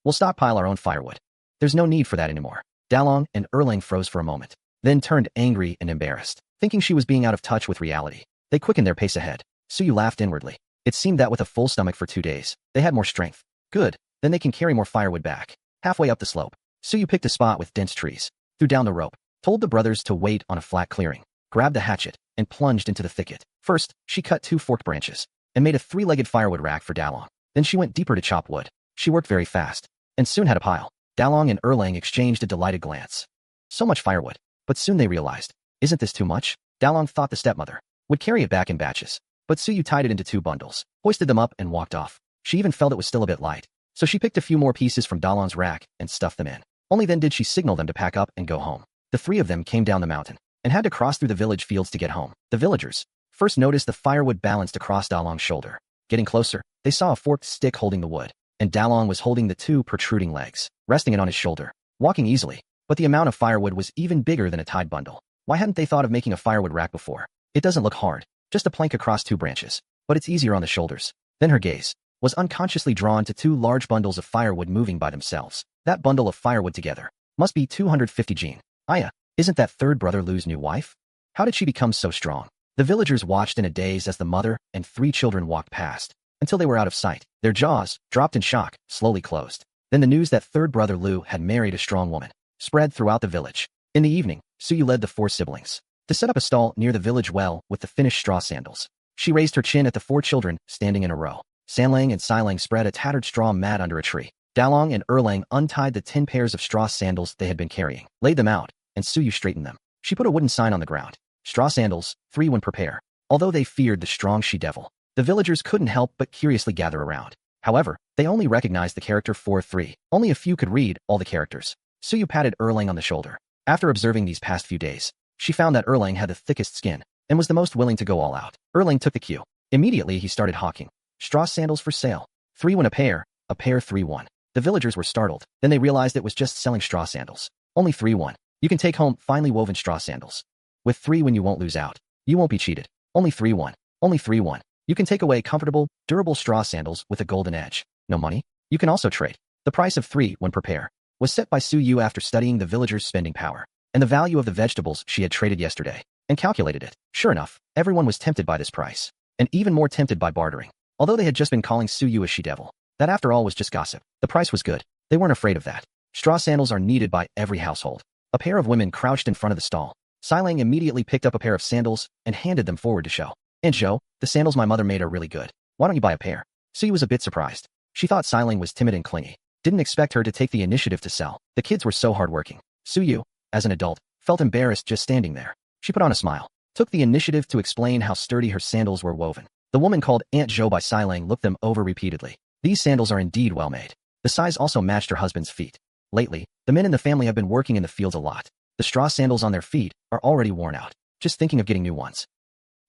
We'll stockpile our own firewood. There's no need for that anymore." Dalong and Erling froze for a moment, then turned angry and embarrassed, thinking she was being out of touch with reality. They quickened their pace ahead. Suyu laughed inwardly. It seemed that with a full stomach for 2 days, they had more strength. Good, then they can carry more firewood back. Halfway up the slope, Suyu picked a spot with dense trees, threw down the rope, told the brothers to wait on a flat clearing, grabbed the hatchet, and plunged into the thicket. First, she cut 2 forked branches and made a 3-legged firewood rack for Dalong. Then she went deeper to chop wood. She worked very fast and soon had a pile. Dalong and Erlang exchanged a delighted glance. So much firewood, but soon they realized, isn't this too much? Dalong thought the stepmother would carry it back in batches, but Suyu tied it into 2 bundles, hoisted them up and walked off. She even felt it was still a bit light, so she picked a few more pieces from Dalong's rack and stuffed them in. Only then did she signal them to pack up and go home. The 3 of them came down the mountain and had to cross through the village fields to get home. The villagers first noticed the firewood balanced across Dalong's shoulder. Getting closer, they saw a forked stick holding the wood, and Dalong was holding the 2 protruding legs, resting it on his shoulder, walking easily. But the amount of firewood was even bigger than a tied bundle. Why hadn't they thought of making a firewood rack before? It doesn't look hard, just a plank across 2 branches, but it's easier on the shoulders. Then her gaze was unconsciously drawn to 2 large bundles of firewood moving by themselves. That bundle of firewood together Must be 250 Jean. Aya, isn't that third brother Lu's new wife? How did she become so strong? The villagers watched in a daze as the mother and 3 children walked past, until they were out of sight. Their jaws, dropped in shock, slowly closed. Then the news that third brother Lu had married a strong woman spread throughout the village. In the evening, Suyu led the 4 siblings to set up a stall near the village well with the finished straw sandals. She raised her chin at the 4 children standing in a row. Sanlang and Silang spread a tattered straw mat under a tree. Dalong and Erlang untied the 10 pairs of straw sandals they had been carrying, laid them out, and Suyu straightened them. She put a wooden sign on the ground. Straw sandals, 3 when per pair. Although they feared the strong she-devil, the villagers couldn't help but curiously gather around. However, they only recognized the character 4-3. Only a few could read all the characters. Suyu patted Erlang on the shoulder. After observing these past few days, she found that Erlang had the thickest skin and was the most willing to go all out. Erlang took the cue. Immediately, he started hawking. Straw sandals for sale. 3 when a pair 3-1. The villagers were startled. Then they realized it was just selling straw sandals. Only 3-1. You can take home finely woven straw sandals. With 3 when you won't lose out. You won't be cheated. Only 3-1. Only 3-1. You can take away comfortable, durable straw sandals with a golden edge. No money? You can also trade. The price of 3 when per pair was set by Suyu after studying the villagers' spending power and the value of the vegetables she had traded yesterday and calculated it. Sure enough, everyone was tempted by this price and even more tempted by bartering. Although they had just been calling Suyu a she-devil, that after all was just gossip. The price was good. They weren't afraid of that. Straw sandals are needed by every household. A pair of women crouched in front of the stall. Silang immediately picked up a pair of sandals and handed them forward to Shou. "And Shou, the sandals my mother made are really good. Why don't you buy a pair?" Suyu was a bit surprised. She thought Silang was timid and clingy. Didn't expect her to take the initiative to sell. The kids were so hardworking. Suyu, as an adult, felt embarrassed just standing there. She put on a smile, took the initiative to explain how sturdy her sandals were woven. The woman called Aunt Zhou by Silang looked them over repeatedly. These sandals are indeed well made. The size also matched her husband's feet. Lately, the men in the family have been working in the fields a lot. The straw sandals on their feet are already worn out, just thinking of getting new ones.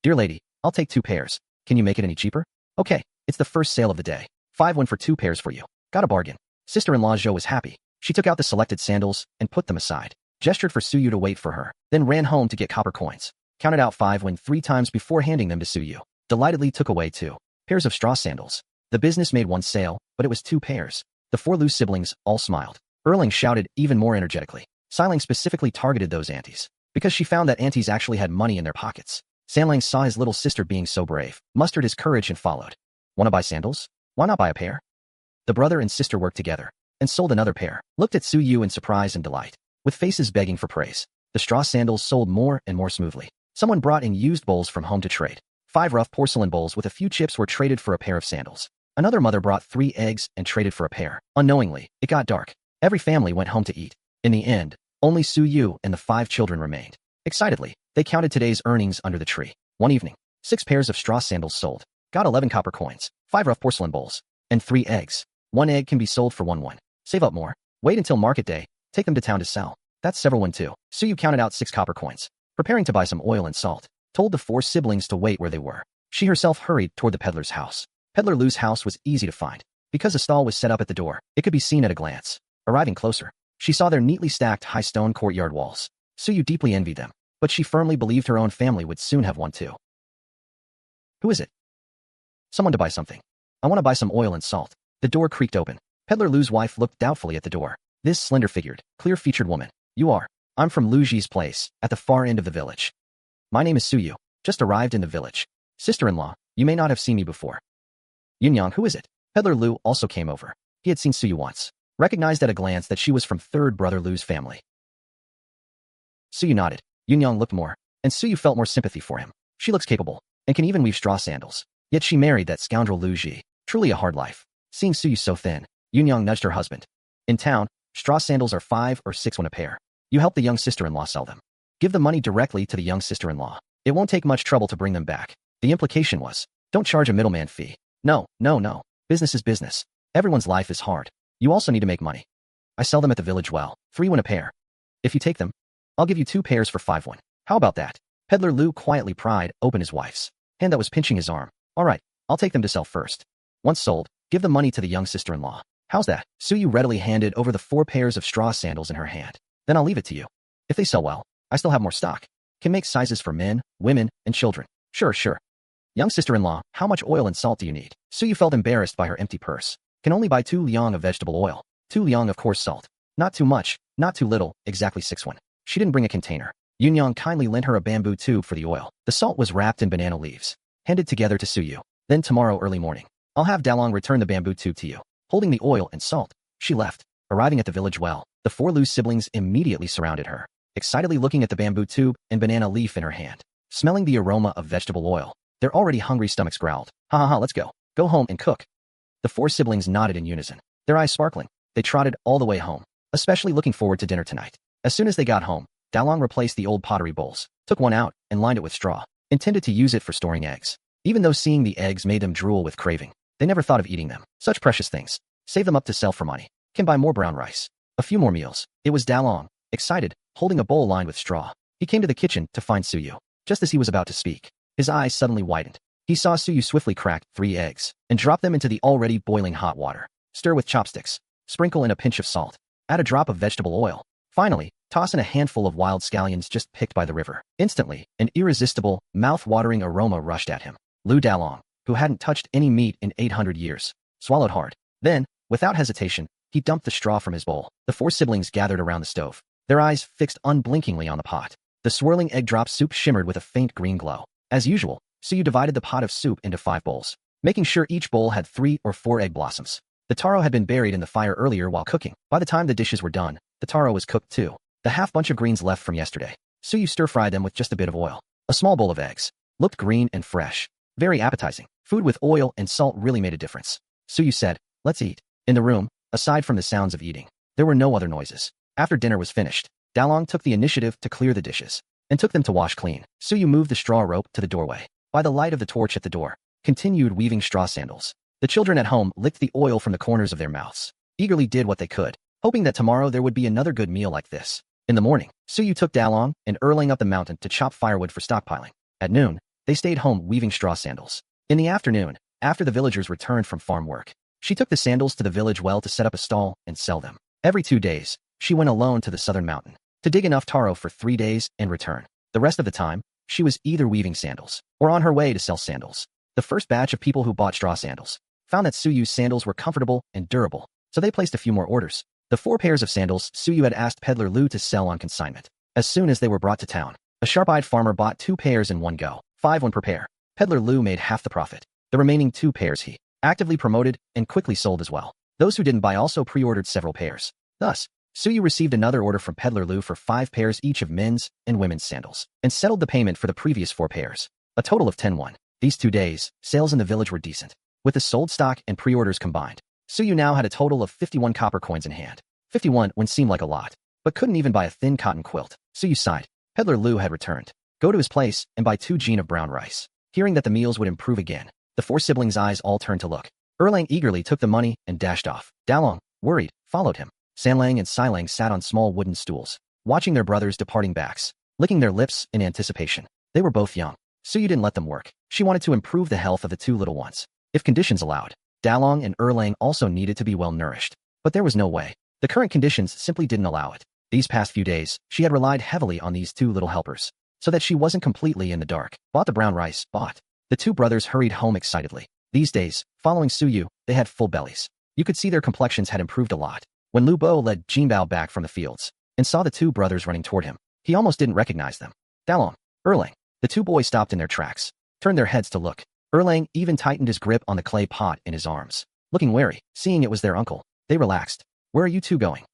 "Dear lady, I'll take 2 pairs. Can you make it any cheaper?" "Okay, it's the first sale of the day. 5 went for 2 pairs for you." Got a bargain. Sister-in-law Zhou was happy. She took out the selected sandals and put them aside, gestured for Suyu to wait for her, then ran home to get copper coins. Counted out 5 when 3 times before handing them to Suyu. Delightedly took away 2 pairs of straw sandals. The business made 1 sale, but it was 2 pairs. The 4 Lu siblings all smiled. Erling shouted even more energetically. Silang specifically targeted those aunties, because she found that aunties actually had money in their pockets. Sanlang saw his little sister being so brave, mustered his courage and followed. "Wanna buy sandals? Why not buy a pair?" The brother and sister worked together and sold another pair, looked at Suyu in surprise and delight, with faces begging for praise. The straw sandals sold more and more smoothly. Someone brought in used bowls from home to trade. 5 rough porcelain bowls with a few chips were traded for a pair of sandals. Another mother brought 3 eggs and traded for a pair. Unknowingly, it got dark. Every family went home to eat. In the end, only Suyu and the 5 children remained. Excitedly, they counted today's earnings under the tree. One evening, 6 pairs of straw sandals sold. Got 11 copper coins, 5 rough porcelain bowls, and 3 eggs. 1 egg can be sold for 1 won. Save up more. Wait until market day. Take them to town to sell. That's several won too. Suyu counted out 6 copper coins, preparing to buy some oil and salt. Told the 4 siblings to wait where they were. She herself hurried toward the peddler's house. Peddler Lu's house was easy to find. Because a stall was set up at the door, it could be seen at a glance. Arriving closer, she saw their neatly stacked high stone courtyard walls. Suyu deeply envied them, but she firmly believed her own family would soon have one too. "Who is it?" "Someone to buy something. I want to buy some oil and salt." The door creaked open. Peddler Lu's wife looked doubtfully at the door. This slender-figured, clear-featured woman. "You are." "I'm from Lu Ji's place, at the far end of the village." "My name is Suyu. Just arrived in the village." "Sister-in-law, you may not have seen me before." "Yunyang, who is it?" Peddler Lu also came over. He had seen Suyu once, recognized at a glance that she was from third brother Lu's family. Suyu nodded. Yunyang looked more, and Suyu felt more sympathy for him. She looks capable, and can even weave straw sandals. Yet she married that scoundrel Lu Ji. Truly a hard life. Seeing Suyu so thin, Yunyang nudged her husband. "In town, straw sandals are 5 or 6 won a pair. You help the young sister-in-law sell them. Give the money directly to the young sister-in-law. It won't take much trouble to bring them back." The implication was, don't charge a middleman fee. No. Business is business. Everyone's life is hard. You also need to make money. I sell them at the village well, 3 won a pair. If you take them, I'll give you 2 pairs for 5 won. How about that? Peddler Lu quietly pried open his wife's hand that was pinching his arm. All right, I'll take them to sell first. Once sold, give the money to the young sister-in-law. How's that? Suyu readily handed over the 4 pairs of straw sandals in her hand. Then I'll leave it to you. If they sell well, I still have more stock. Can make sizes for men, women, and children. Sure. Young sister-in-law, how much oil and salt do you need? Suyu felt embarrassed by her empty purse. Can only buy 2 liang of vegetable oil. 2 liang of coarse salt. Not too much, not too little, exactly 6-1. She didn't bring a container. Yunyang kindly lent her a bamboo tube for the oil. The salt was wrapped in banana leaves, handed together to Suyu. Then tomorrow early morning, I'll have Dalong return the bamboo tube to you. Holding the oil and salt, she left. Arriving at the village well, the 4 Lu siblings immediately surrounded her, excitedly looking at the bamboo tube and banana leaf in her hand. Smelling the aroma of vegetable oil, their already hungry stomachs growled. Ha ha ha, let's go. Go home and cook. The 4 siblings nodded in unison, their eyes sparkling. They trotted all the way home, especially looking forward to dinner tonight. As soon as they got home, Dalong replaced the old pottery bowls, took one out, and lined it with straw, intended to use it for storing eggs. Even though seeing the eggs made them drool with craving, they never thought of eating them. Such precious things. Save them up to sell for money. Can buy more brown rice. A few more meals. It was Dalong, excited, holding a bowl lined with straw. He came to the kitchen to find Suyu. Just as he was about to speak, his eyes suddenly widened. He saw Suyu swiftly crack 3 eggs and drop them into the already boiling hot water. Stir with chopsticks. Sprinkle in a pinch of salt. Add a drop of vegetable oil. Finally, toss in a handful of wild scallions just picked by the river. Instantly, an irresistible, mouth-watering aroma rushed at him. Lu Dalong, who hadn't touched any meat in 800 years, swallowed hard. Then, without hesitation, he dumped the straw from his bowl. The 4 siblings gathered around the stove, their eyes fixed unblinkingly on the pot. The swirling egg drop soup shimmered with a faint green glow. As usual, Suyu divided the pot of soup into 5 bowls, making sure each bowl had 3 or 4 egg blossoms. The taro had been buried in the fire earlier while cooking. By the time the dishes were done, the taro was cooked too. The half bunch of greens left from yesterday, Suyu stir-fried them with just a bit of oil. A small bowl of eggs. Looked green and fresh. Very appetizing. Food with oil and salt really made a difference. Suyu said, let's eat. In the room, aside from the sounds of eating, there were no other noises. After dinner was finished, Dalong took the initiative to clear the dishes and took them to wash clean. Suyu moved the straw rope to the doorway. By the light of the torch at the door, continued weaving straw sandals. The children at home licked the oil from the corners of their mouths, eagerly did what they could, hoping that tomorrow there would be another good meal like this. In the morning, Suyu took Dalong and Erlang up the mountain to chop firewood for stockpiling. At noon, they stayed home weaving straw sandals. In the afternoon, after the villagers returned from farm work, she took the sandals to the village well to set up a stall and sell them. Every 2 days, she went alone to the southern mountain to dig enough taro for 3 days and return. The rest of the time, she was either weaving sandals or on her way to sell sandals. The first batch of people who bought straw sandals found that Suyu's sandals were comfortable and durable, so they placed a few more orders. The 4 pairs of sandals Suyu had asked peddler Lu to sell on consignment. As soon as they were brought to town, a sharp-eyed farmer bought 2 pairs in one go, 5 per pair. Peddler Lu made half the profit. The remaining 2 pairs he actively promoted and quickly sold as well. Those who didn't buy also pre-ordered several pairs. Thus, Suyu received another order from peddler Lu for 5 pairs each of men's and women's sandals, and settled the payment for the previous 4 pairs. A total of 10 won. These 2 days, sales in the village were decent. With the sold stock and pre-orders combined, Suyu now had a total of 51 copper coins in hand. 51 when seemed like a lot, but couldn't even buy a thin cotton quilt. Suyu sighed. Peddler Lu had returned. Go to his place and buy 2 jin of brown rice. Hearing that the meals would improve again, the 4 siblings' eyes all turned to look. Erlang eagerly took the money and dashed off. Dalong, worried, followed him. Sanlang and Silang sat on small wooden stools, watching their brothers' departing backs, licking their lips in anticipation. They were both young. Suyu didn't let them work. She wanted to improve the health of the 2 little ones, if conditions allowed. Dalong and Erlang also needed to be well nourished, but there was no way. The current conditions simply didn't allow it. These past few days, she had relied heavily on these 2 little helpers, so that she wasn't completely in the dark. Bought the brown rice, bought. The 2 brothers hurried home excitedly. These days, following Suyu, they had full bellies. You could see their complexions had improved a lot. When Lu Bo led Jinbao back from the fields and saw the 2 brothers running toward him, he almost didn't recognize them. Dalong, Erlang. The 2 boys stopped in their tracks, turned their heads to look. Erlang even tightened his grip on the clay pot in his arms. Looking wary, seeing it was their uncle, they relaxed. Where are you 2 going?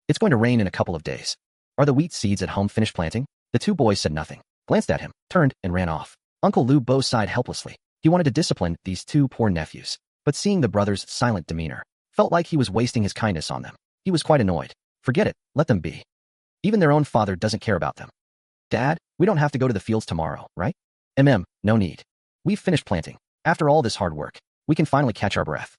It's going to rain in a couple of days. Are the wheat seeds at home finished planting? The 2 boys said nothing, glanced at him, turned, and ran off. Uncle Lu Bo sighed helplessly. He wanted to discipline these 2 poor nephews, but seeing the brothers' silent demeanor, felt like he was wasting his kindness on them. He was quite annoyed. Forget it, let them be. Even their own father doesn't care about them. Dad, we don't have to go to the fields tomorrow, right? No need. We've finished planting. After all this hard work, we can finally catch our breath.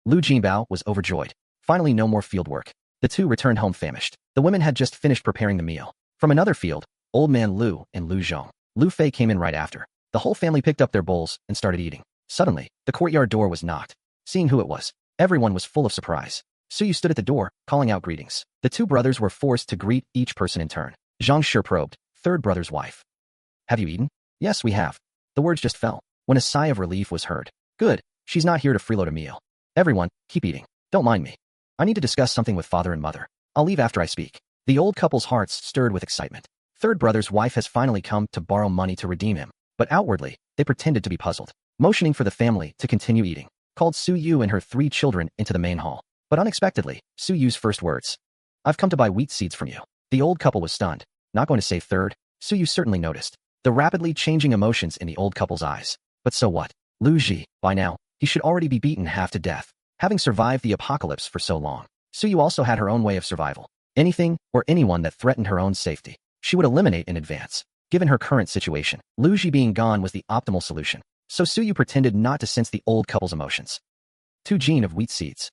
Lu Jinbao was overjoyed. Finally no more field work. The 2 returned home famished. The women had just finished preparing the meal. From another field, Old Man Lu and Lu Zhong, Lu Fei came in right after. The whole family picked up their bowls and started eating. Suddenly, the courtyard door was knocked. Seeing who it was, everyone was full of surprise. Suyu stood at the door, calling out greetings. The 2 brothers were forced to greet each person in turn. Zhang Shi probed, 3rd brother's wife. Have you eaten? Yes, we have. The words just fell, when a sigh of relief was heard. Good, she's not here to freeload a meal. Everyone, keep eating. Don't mind me. I need to discuss something with father and mother. I'll leave after I speak. The old couple's hearts stirred with excitement. Third brother's wife has finally come to borrow money to redeem him, but outwardly, they pretended to be puzzled. Motioning for the family to continue eating, called Su Yu and her 3 children into the main hall. But unexpectedly, Su Yu's first words. I've come to buy wheat seeds from you. The old couple was stunned. Not going to say third? Su Yu certainly noticed the rapidly changing emotions in the old couple's eyes. But so what? Lu Ji, by now, he should already be beaten half to death. Having survived the apocalypse for so long, Su Yu also had her own way of survival. Anything or anyone that threatened her own safety, she would eliminate in advance. Given her current situation, Lu Ji being gone was the optimal solution. So Su Yu pretended not to sense the old couple's emotions. 2 gene of wheat seeds.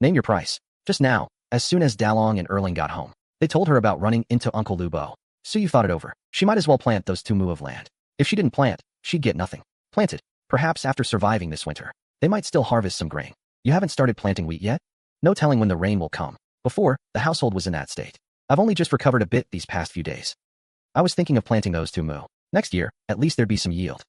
Name your price. Just now, as soon as Dalong and Erling got home, they told her about running into Uncle Lu Bo. Su Yu thought it over. She might as well plant those 2 mu of land. If she didn't plant, she'd get nothing. Planted. Perhaps after surviving this winter, they might still harvest some grain. You haven't started planting wheat yet? No telling when the rain will come. Before, the household was in that state. I've only just recovered a bit these past few days. I was thinking of planting those 2 mu. Next year, at least there'd be some yield.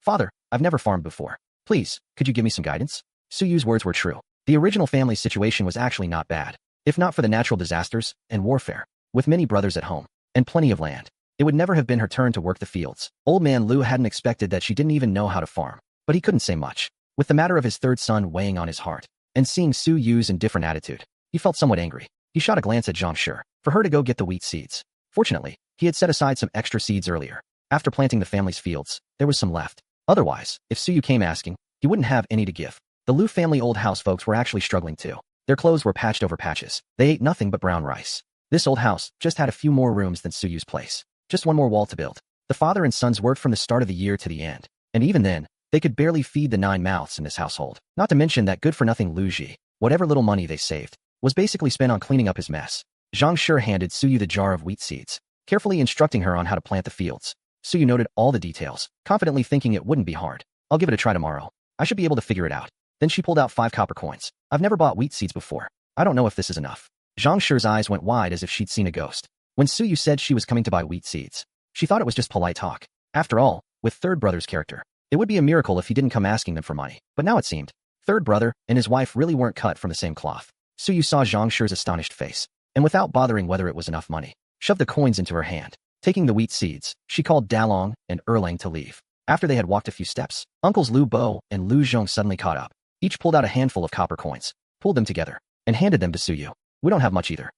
Father, I've never farmed before. Please, could you give me some guidance? Su Yu's words were true. The original family's situation was actually not bad. If not for the natural disasters and warfare, with many brothers at home, and plenty of land, it would never have been her turn to work the fields. Old man Lu hadn't expected that she didn't even know how to farm, but he couldn't say much. With the matter of his 3rd son weighing on his heart, and seeing Su Yu's indifferent attitude, he felt somewhat angry. He shot a glance at Zhang Shi for her to go get the wheat seeds. Fortunately, he had set aside some extra seeds earlier. After planting the family's fields, there was some left. Otherwise, if Su Yu came asking, he wouldn't have any to give. The Lu family old house folks were actually struggling too. Their clothes were patched over patches. They ate nothing but brown rice. This old house just had a few more rooms than Su Yu's place. Just one more wall to build. The father and sons worked from the start of the year to the end. And even then, they could barely feed the 9 mouths in this household. Not to mention that good-for-nothing Lu Ji, whatever little money they saved, was basically spent on cleaning up his mess. Zhang Shi handed Su Yu the jar of wheat seeds, carefully instructing her on how to plant the fields. Su Yu noted all the details, confidently thinking it wouldn't be hard. I'll give it a try tomorrow. I should be able to figure it out. Then she pulled out 5 copper coins. I've never bought wheat seeds before. I don't know if this is enough. Zhang Shi's eyes went wide as if she'd seen a ghost. When Su Yu said she was coming to buy wheat seeds, she thought it was just polite talk. After all, with third brother's character, it would be a miracle if he didn't come asking them for money. But now it seemed, third brother and his wife really weren't cut from the same cloth. Su Yu saw Zhang Shi's astonished face, and without bothering whether it was enough money, shoved the coins into her hand. Taking the wheat seeds, she called Dalong and Erlang to leave. After they had walked a few steps, uncles Lu Bo and Lu Zhong suddenly caught up. Each pulled out a handful of copper coins, pulled them together, and handed them to Su Yu. We don't have much either.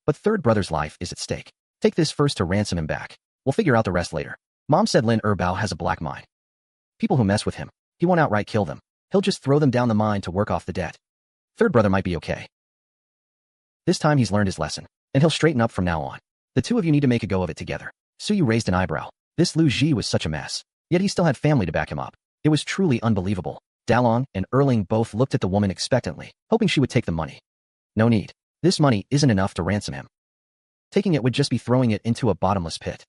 But third brother's life is at stake. Take this first to ransom him back. We'll figure out the rest later. Mom said Lin Erbao has a black mind. People who mess with him, he won't outright kill them. He'll just throw them down the mine to work off the debt. Third brother might be okay. This time he's learned his lesson, and he'll straighten up from now on. The two of you need to make a go of it together. Su Yu raised an eyebrow. This Lu Ji was such a mess, yet he still had family to back him up. It was truly unbelievable. Dalong and Erling both looked at the woman expectantly, hoping she would take the money. No need. This money isn't enough to ransom him. Taking it would just be throwing it into a bottomless pit.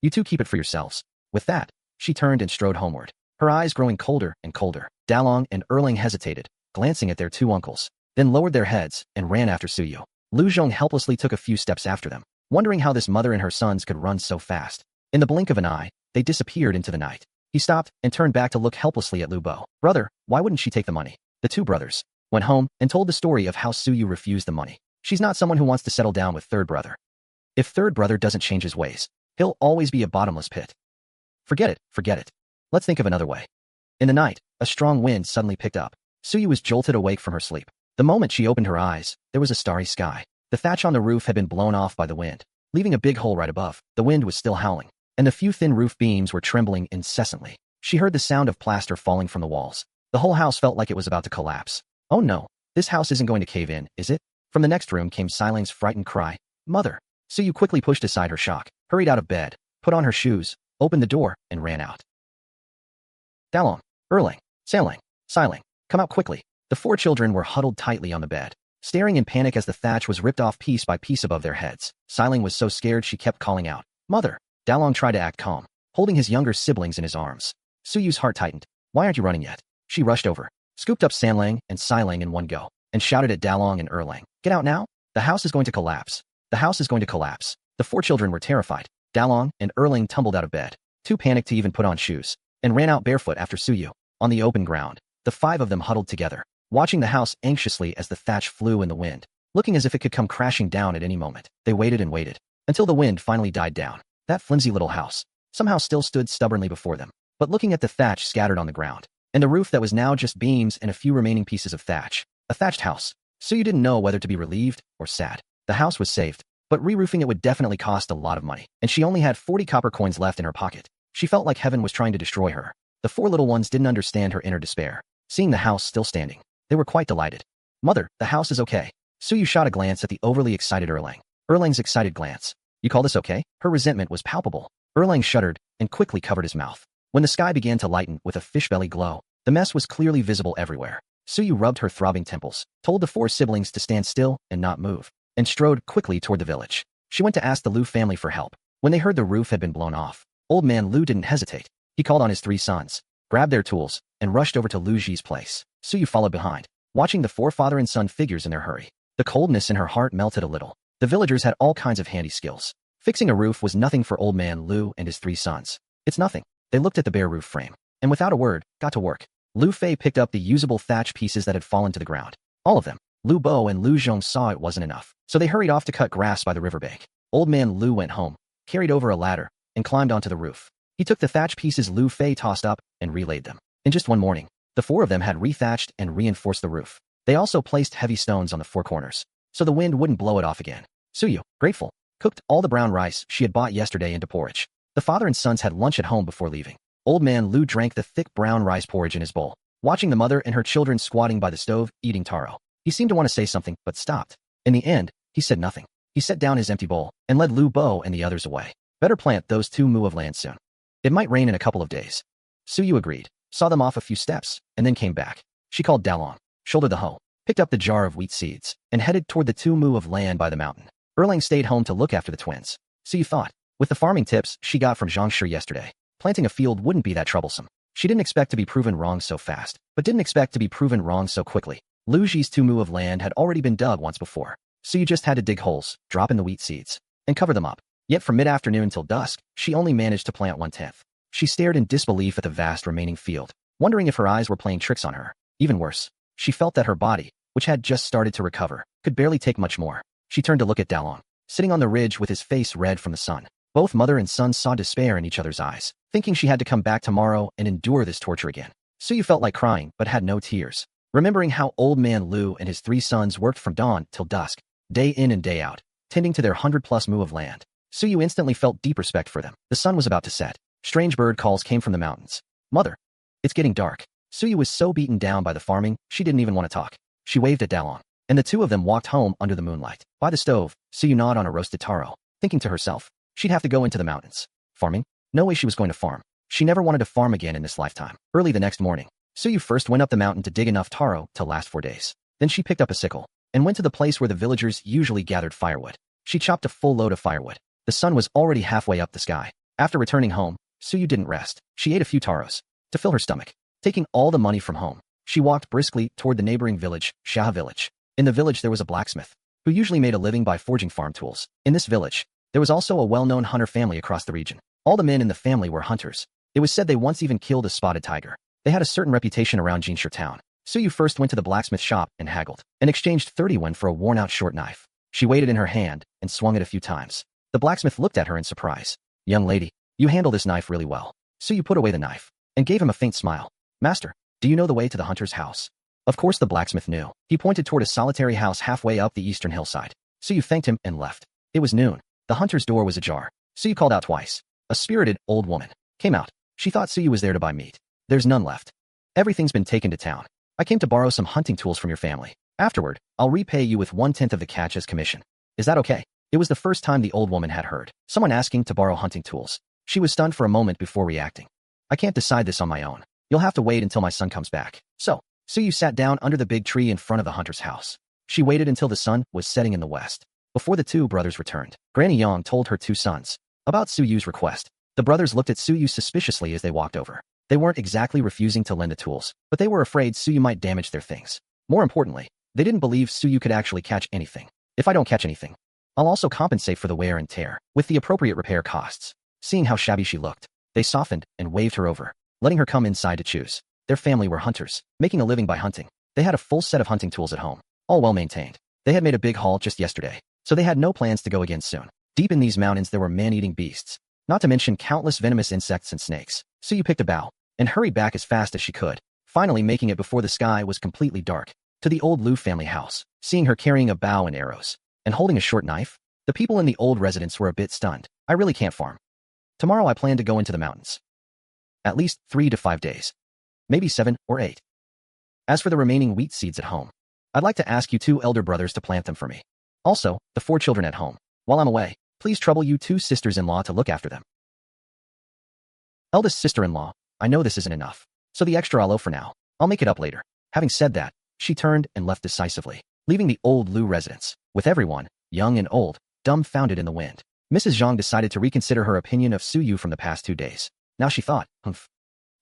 You two keep it for yourselves. With that, she turned and strode homeward, her eyes growing colder and colder. Dalong and Erling hesitated, glancing at their two uncles, then lowered their heads and ran after Su Yu. Lu Zhong helplessly took a few steps after them, wondering how this mother and her sons could run so fast. In the blink of an eye, they disappeared into the night. He stopped and turned back to look helplessly at Lu Bo. Brother, why wouldn't she take the money? The two brothers went home and told the story of how Su Yu refused the money. She's not someone who wants to settle down with third brother. If third brother doesn't change his ways, he'll always be a bottomless pit. Forget it, forget it. Let's think of another way. In the night, a strong wind suddenly picked up. Su Yu was jolted awake from her sleep. The moment she opened her eyes, there was a starry sky. The thatch on the roof had been blown off by the wind, leaving a big hole right above. The wind was still howling, and the few thin roof beams were trembling incessantly. She heard the sound of plaster falling from the walls. The whole house felt like it was about to collapse. Oh no, this house isn't going to cave in, is it? From the next room came Siling's frightened cry. Mother! Su Yu quickly pushed aside her shock, hurried out of bed, put on her shoes, opened the door, and ran out. Dalong, Erling, Siling, come out quickly. The four children were huddled tightly on the bed, staring in panic as the thatch was ripped off piece by piece above their heads. Siling was so scared she kept calling out, Mother! Dalong tried to act calm, holding his younger siblings in his arms. Su Yu's heart tightened. Why aren't you running yet? She rushed over, scooped up Sanlang and Siling in one go, and shouted at Dalong and Erlang. Get out now! The house is going to collapse. The house is going to collapse. The four children were terrified. Dalong and Erling tumbled out of bed, too panicked to even put on shoes, and ran out barefoot after Su Yu. On the open ground, the five of them huddled together, watching the house anxiously as the thatch flew in the wind. looking as if it could come crashing down at any moment. They waited and waited, until the wind finally died down. That flimsy little house somehow still stood stubbornly before them, but looking at the thatch scattered on the ground, and the roof that was now just beams and a few remaining pieces of thatch. A thatched house. So you didn't know whether to be relieved or sad. The house was saved, but re-roofing it would definitely cost a lot of money, and she only had 40 copper coins left in her pocket. She felt like heaven was trying to destroy her. The four little ones didn't understand her inner despair. Seeing the house still standing, they were quite delighted. Mother, the house is okay. Suyu shot a glance at the overly excited Erlang. Erlang's excited glance. You call this okay? Her resentment was palpable. Erlang shuddered and quickly covered his mouth. When the sky began to lighten with a fish-belly glow, the mess was clearly visible everywhere. Suyu rubbed her throbbing temples, told the four siblings to stand still and not move, and strode quickly toward the village. She went to ask the Lu family for help. When they heard the roof had been blown off, old man Lu didn't hesitate. He called on his three sons, grabbed their tools, and rushed over to Lu Ji's place. Suyu followed behind, watching the four father and son figures in their hurry. The coldness in her heart melted a little. The villagers had all kinds of handy skills. Fixing a roof was nothing for old man Lu and his three sons. It's nothing. They looked at the bare roof frame, and without a word, got to work. Lu Fei picked up the usable thatch pieces that had fallen to the ground. All of them. Lu Bo and Lu Zhong saw it wasn't enough, so they hurried off to cut grass by the riverbank. Old man Lu went home, carried over a ladder, and climbed onto the roof. He took the thatch pieces Lu Fei tossed up and relayed them. In just one morning, the four of them had rethatched and reinforced the roof. They also placed heavy stones on the four corners, so the wind wouldn't blow it off again. Suyu, grateful, cooked all the brown rice she had bought yesterday into porridge. The father and sons had lunch at home before leaving. Old man Lu drank the thick brown rice porridge in his bowl, watching the mother and her children squatting by the stove, eating taro. He seemed to want to say something, but stopped. In the end, he said nothing. He set down his empty bowl and led Lu Bo and the others away. Better plant those 2 mu of land soon. It might rain in a couple of days. Suyu agreed, saw them off a few steps, and then came back. She called Dalong, shouldered the hoe, picked up the jar of wheat seeds, and headed toward the 2 mu of land by the mountain. Erlang stayed home to look after the twins. Suyu thought, with the farming tips she got from Zhangshi yesterday, planting a field wouldn't be that troublesome. She didn't expect to be proven wrong so fast, but didn't expect to be proven wrong so quickly. Lu Ji's 2 mu of land had already been dug once before, so you just had to dig holes, drop in the wheat seeds, and cover them up. Yet from mid-afternoon till dusk, she only managed to plant 1/10. She stared in disbelief at the vast remaining field, wondering if her eyes were playing tricks on her. Even worse, she felt that her body, which had just started to recover, could barely take much more. She turned to look at Dalong, sitting on the ridge with his face red from the sun. Both mother and son saw despair in each other's eyes, thinking she had to come back tomorrow and endure this torture again. Suyu felt like crying, but had no tears. Remembering how old man Lu and his 3 sons worked from dawn till dusk, day in and day out, tending to their 100+ mu of land, Suyu instantly felt deep respect for them. The sun was about to set. Strange bird calls came from the mountains. Mother, it's getting dark. Suyu was so beaten down by the farming, she didn't even want to talk. She waved at Dalong, and the 2 of them walked home under the moonlight. By the stove, Suyu gnawed on a roasted taro, thinking to herself, she'd have to go into the mountains. Farming? No way she was going to farm. She never wanted to farm again in this lifetime. Early the next morning, Suyu first went up the mountain to dig enough taro to last 4 days. Then she picked up a sickle and went to the place where the villagers usually gathered firewood. She chopped a full load of firewood. The sun was already halfway up the sky. After returning home, Suyu didn't rest. She ate a few taros to fill her stomach. Taking all the money from home, she walked briskly toward the neighboring village, Shaha village. In the village there was a blacksmith, who usually made a living by forging farm tools. In this village, there was also a well-known hunter family across the region. All the men in the family were hunters. It was said they once even killed a spotted tiger. They had a certain reputation around Jinshi town. Suyu first went to the blacksmith shop and haggled, and exchanged 30 won for a worn-out short knife. She weighed it in her hand and swung it a few times. The blacksmith looked at her in surprise. Young lady, you handle this knife really well. Suyu put away the knife and gave him a faint smile. Master, do you know the way to the hunter's house? Of course the blacksmith knew. He pointed toward a solitary house halfway up the eastern hillside. Suyu thanked him and left. It was noon. The hunter's door was ajar. Suyu called out twice. A spirited, old woman came out. She thought Suyu was there to buy meat. There's none left. Everything's been taken to town. I came to borrow some hunting tools from your family. Afterward, I'll repay you with 1/10 of the catch as commission. Is that okay? It was the first time the old woman had heard someone asking to borrow hunting tools. She was stunned for a moment before reacting. I can't decide this on my own. You'll have to wait until my son comes back. So, Suyu sat down under the big tree in front of the hunter's house. She waited until the sun was setting in the west. Before the 2 brothers returned, Granny Yang told her 2 sons about Suyu's request. The brothers looked at Suyu suspiciously as they walked over. They weren't exactly refusing to lend the tools, but they were afraid Suyu might damage their things. More importantly, they didn't believe Suyu could actually catch anything. If I don't catch anything, I'll also compensate for the wear and tear, with the appropriate repair costs. Seeing how shabby she looked, they softened and waved her over, letting her come inside to choose. Their family were hunters, making a living by hunting. They had a full set of hunting tools at home, all well maintained. They had made a big haul just yesterday, so they had no plans to go again soon. Deep in these mountains there were man-eating beasts, not to mention countless venomous insects and snakes. Suyu picked a bow and hurried back as fast as she could, finally making it before the sky was completely dark, to the old Liu family house. Seeing her carrying a bow and arrows, and holding a short knife, the people in the old residence were a bit stunned. I really can't farm. Tomorrow I plan to go into the mountains. At least 3 to 5 days. Maybe 7 or 8. As for the remaining wheat seeds at home, I'd like to ask you 2 elder brothers to plant them for me. Also, the 4 children at home. While I'm away, please trouble you 2 sisters-in-law to look after them. Eldest sister-in-law, I know this isn't enough, so the extra I'll owe for now. I'll make it up later. Having said that, she turned and left decisively, leaving the old Liu residence, with everyone, young and old, dumbfounded in the wind. Mrs. Zhang decided to reconsider her opinion of Suyu from the past 2 days. Now she thought,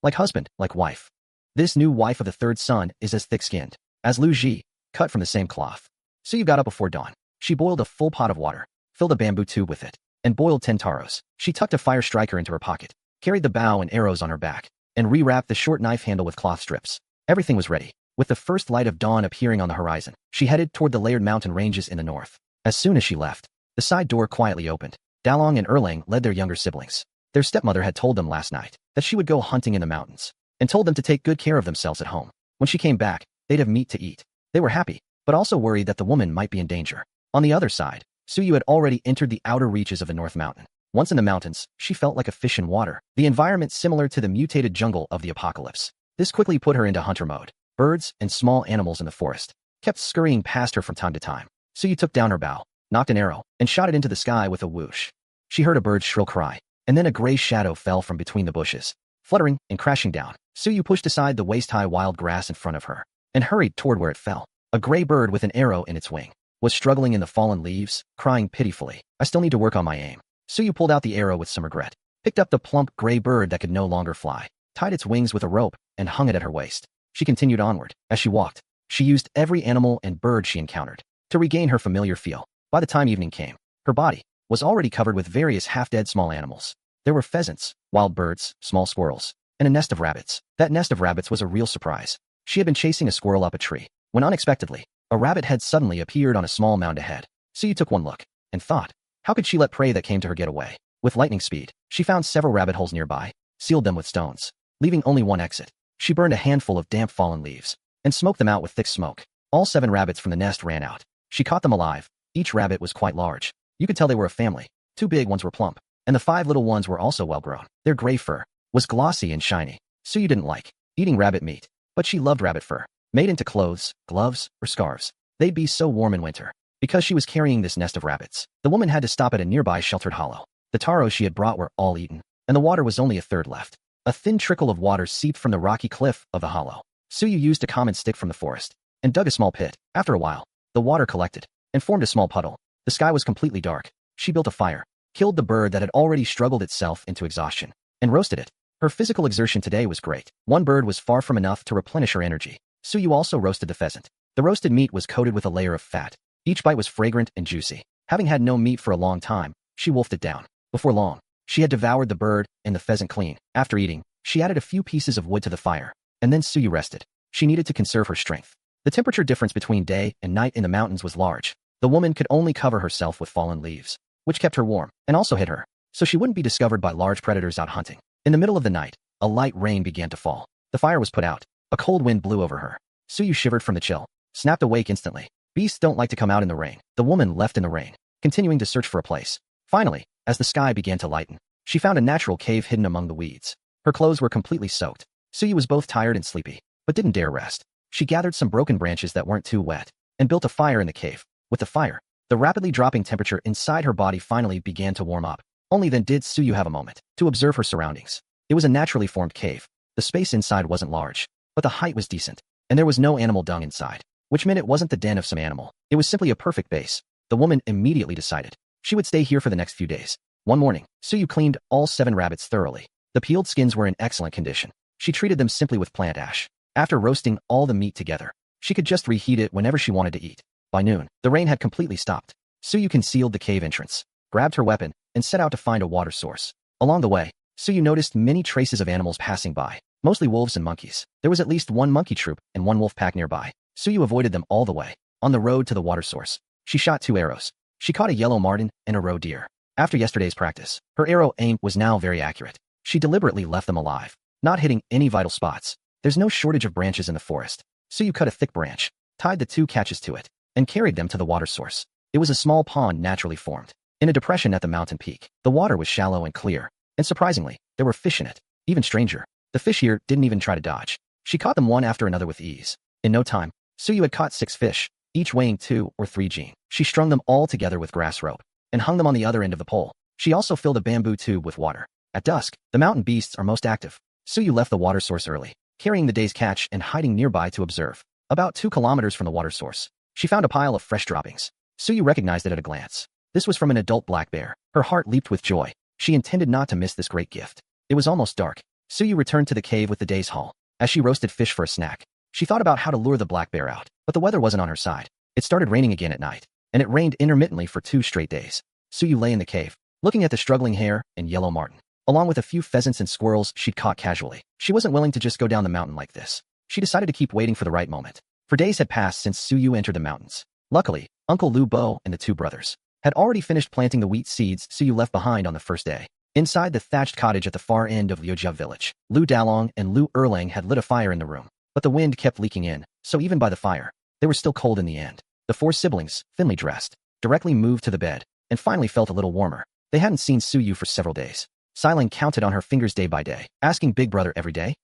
like husband, like wife. This new wife of the 3rd son is as thick-skinned as Liu Ji, cut from the same cloth. Suyu got up before dawn. She boiled a full pot of water, filled a bamboo tube with it, and boiled 10 taros. She tucked a fire striker into her pocket, carried the bow and arrows on her back, and rewrapped the short knife handle with cloth strips. Everything was ready. With the first light of dawn appearing on the horizon, she headed toward the layered mountain ranges in the north. As soon as she left, the side door quietly opened. Dalong and Erlang led their younger siblings. Their stepmother had told them last night that she would go hunting in the mountains, and told them to take good care of themselves at home. When she came back, they'd have meat to eat. They were happy, but also worried that the woman might be in danger. On the other side, Suyu had already entered the outer reaches of the North Mountain. Once in the mountains, she felt like a fish in water, the environment similar to the mutated jungle of the apocalypse. This quickly put her into hunter mode. Birds and small animals in the forest kept scurrying past her from time to time. Suyu took down her bow, knocked an arrow, and shot it into the sky with a whoosh. She heard a bird's shrill cry, and then a gray shadow fell from between the bushes, fluttering and crashing down. Suyu pushed aside the waist-high wild grass in front of her, and hurried toward where it fell. A gray bird with an arrow in its wing was struggling in the fallen leaves, crying pitifully. I still need to work on my aim. Suyu pulled out the arrow with some regret, picked up the plump gray bird that could no longer fly, tied its wings with a rope, and hung it at her waist. She continued onward. As she walked, she used every animal and bird she encountered to regain her familiar feel. By the time evening came, her body was already covered with various half-dead small animals. There were pheasants, wild birds, small squirrels, and a nest of rabbits. That nest of rabbits was a real surprise. She had been chasing a squirrel up a tree, when unexpectedly, a rabbit head suddenly appeared on a small mound ahead. Suyu took one look, and thought, how could she let prey that came to her get away? With lightning speed, she found several rabbit holes nearby, sealed them with stones, leaving only one exit. She burned a handful of damp fallen leaves, and smoked them out with thick smoke. All 7 rabbits from the nest ran out. She caught them alive. Each rabbit was quite large. You could tell they were a family. 2 big ones were plump, and the 5 little ones were also well-grown. Their gray fur was glossy and shiny. Suyu didn't like eating rabbit meat, but she loved rabbit fur. Made into clothes, gloves, or scarves, they'd be so warm in winter. Because she was carrying this nest of rabbits, the woman had to stop at a nearby sheltered hollow. The taros she had brought were all eaten, and the water was only a third left. A thin trickle of water seeped from the rocky cliff of the hollow. Suyu used a common stick from the forest, and dug a small pit. After a while, the water collected, and formed a small puddle. The sky was completely dark. She built a fire, killed the bird that had already struggled itself into exhaustion, and roasted it. Her physical exertion today was great. One bird was far from enough to replenish her energy. Suyu also roasted the pheasant. The roasted meat was coated with a layer of fat. Each bite was fragrant and juicy. Having had no meat for a long time, she wolfed it down. Before long, she had devoured the bird and the pheasant clean. After eating, she added a few pieces of wood to the fire, and then Suyu rested. She needed to conserve her strength. The temperature difference between day and night in the mountains was large. The woman could only cover herself with fallen leaves, which kept her warm, and also hid her, so she wouldn't be discovered by large predators out hunting. In the middle of the night, a light rain began to fall. The fire was put out. A cold wind blew over her. Suyu shivered from the chill, snapped awake instantly. Beasts don't like to come out in the rain. The woman left in the rain, continuing to search for a place. Finally, as the sky began to lighten, she found a natural cave hidden among the weeds. Her clothes were completely soaked. Suyu was both tired and sleepy, but didn't dare rest. She gathered some broken branches that weren't too wet, and built a fire in the cave. With the fire, the rapidly dropping temperature inside her body finally began to warm up. Only then did Suyu have a moment to observe her surroundings. It was a naturally formed cave. The space inside wasn't large, but the height was decent, and there was no animal dung inside, which meant it wasn't the den of some animal. It was simply a perfect base. The woman immediately decided she would stay here for the next few days. One morning, Suyu cleaned all 7 rabbits thoroughly. The peeled skins were in excellent condition. She treated them simply with plant ash. After roasting all the meat together, she could just reheat it whenever she wanted to eat. By noon, the rain had completely stopped. Suyu concealed the cave entrance, grabbed her weapon, and set out to find a water source. Along the way, Suyu noticed many traces of animals passing by, mostly wolves and monkeys. There was at least 1 monkey troop and 1 wolf pack nearby. Suyu avoided them all the way. On the road to the water source, she shot 2 arrows. She caught a yellow marten and a roe deer. After yesterday's practice, her arrow aim was now very accurate. She deliberately left them alive, not hitting any vital spots. There's no shortage of branches in the forest, so you cut a thick branch, tied the 2 catches to it, and carried them to the water source. It was a small pond naturally formed in a depression at the mountain peak. The water was shallow and clear, and surprisingly, there were fish in it. Even stranger, the fish here didn't even try to dodge. She caught them one after another with ease. In no time, Suyu had caught 6 fish, each weighing 2 or 3 jin. She strung them all together with grass rope and hung them on the other end of the pole. She also filled a bamboo tube with water. At dusk, the mountain beasts are most active. Suyu left the water source early, carrying the day's catch and hiding nearby to observe. About 2 kilometers from the water source, she found a pile of fresh droppings. Suyu recognized it at a glance. This was from an adult black bear. Her heart leaped with joy. She intended not to miss this great gift. It was almost dark. Suyu returned to the cave with the day's haul. As she roasted fish for a snack, she thought about how to lure the black bear out, but the weather wasn't on her side. It started raining again at night, and it rained intermittently for 2 straight days. Suyu lay in the cave, looking at the struggling hare and yellow marten, along with a few pheasants and squirrels she'd caught casually. She wasn't willing to just go down the mountain like this. She decided to keep waiting for the right moment. For days had passed since Suyu entered the mountains. Luckily, Uncle Lu Bo and the 2 brothers had already finished planting the wheat seeds Suyu left behind on the first day. Inside the thatched cottage at the far end of Liujia village, Lu Dalong and Lu Erlang had lit a fire in the room, but the wind kept leaking in, so even by the fire, they were still cold in the end. The 4 siblings, thinly dressed, directly moved to the bed, and finally felt a little warmer. They hadn't seen Suyu for several days. Xiling counted on her fingers day by day, asking Big Brother every day,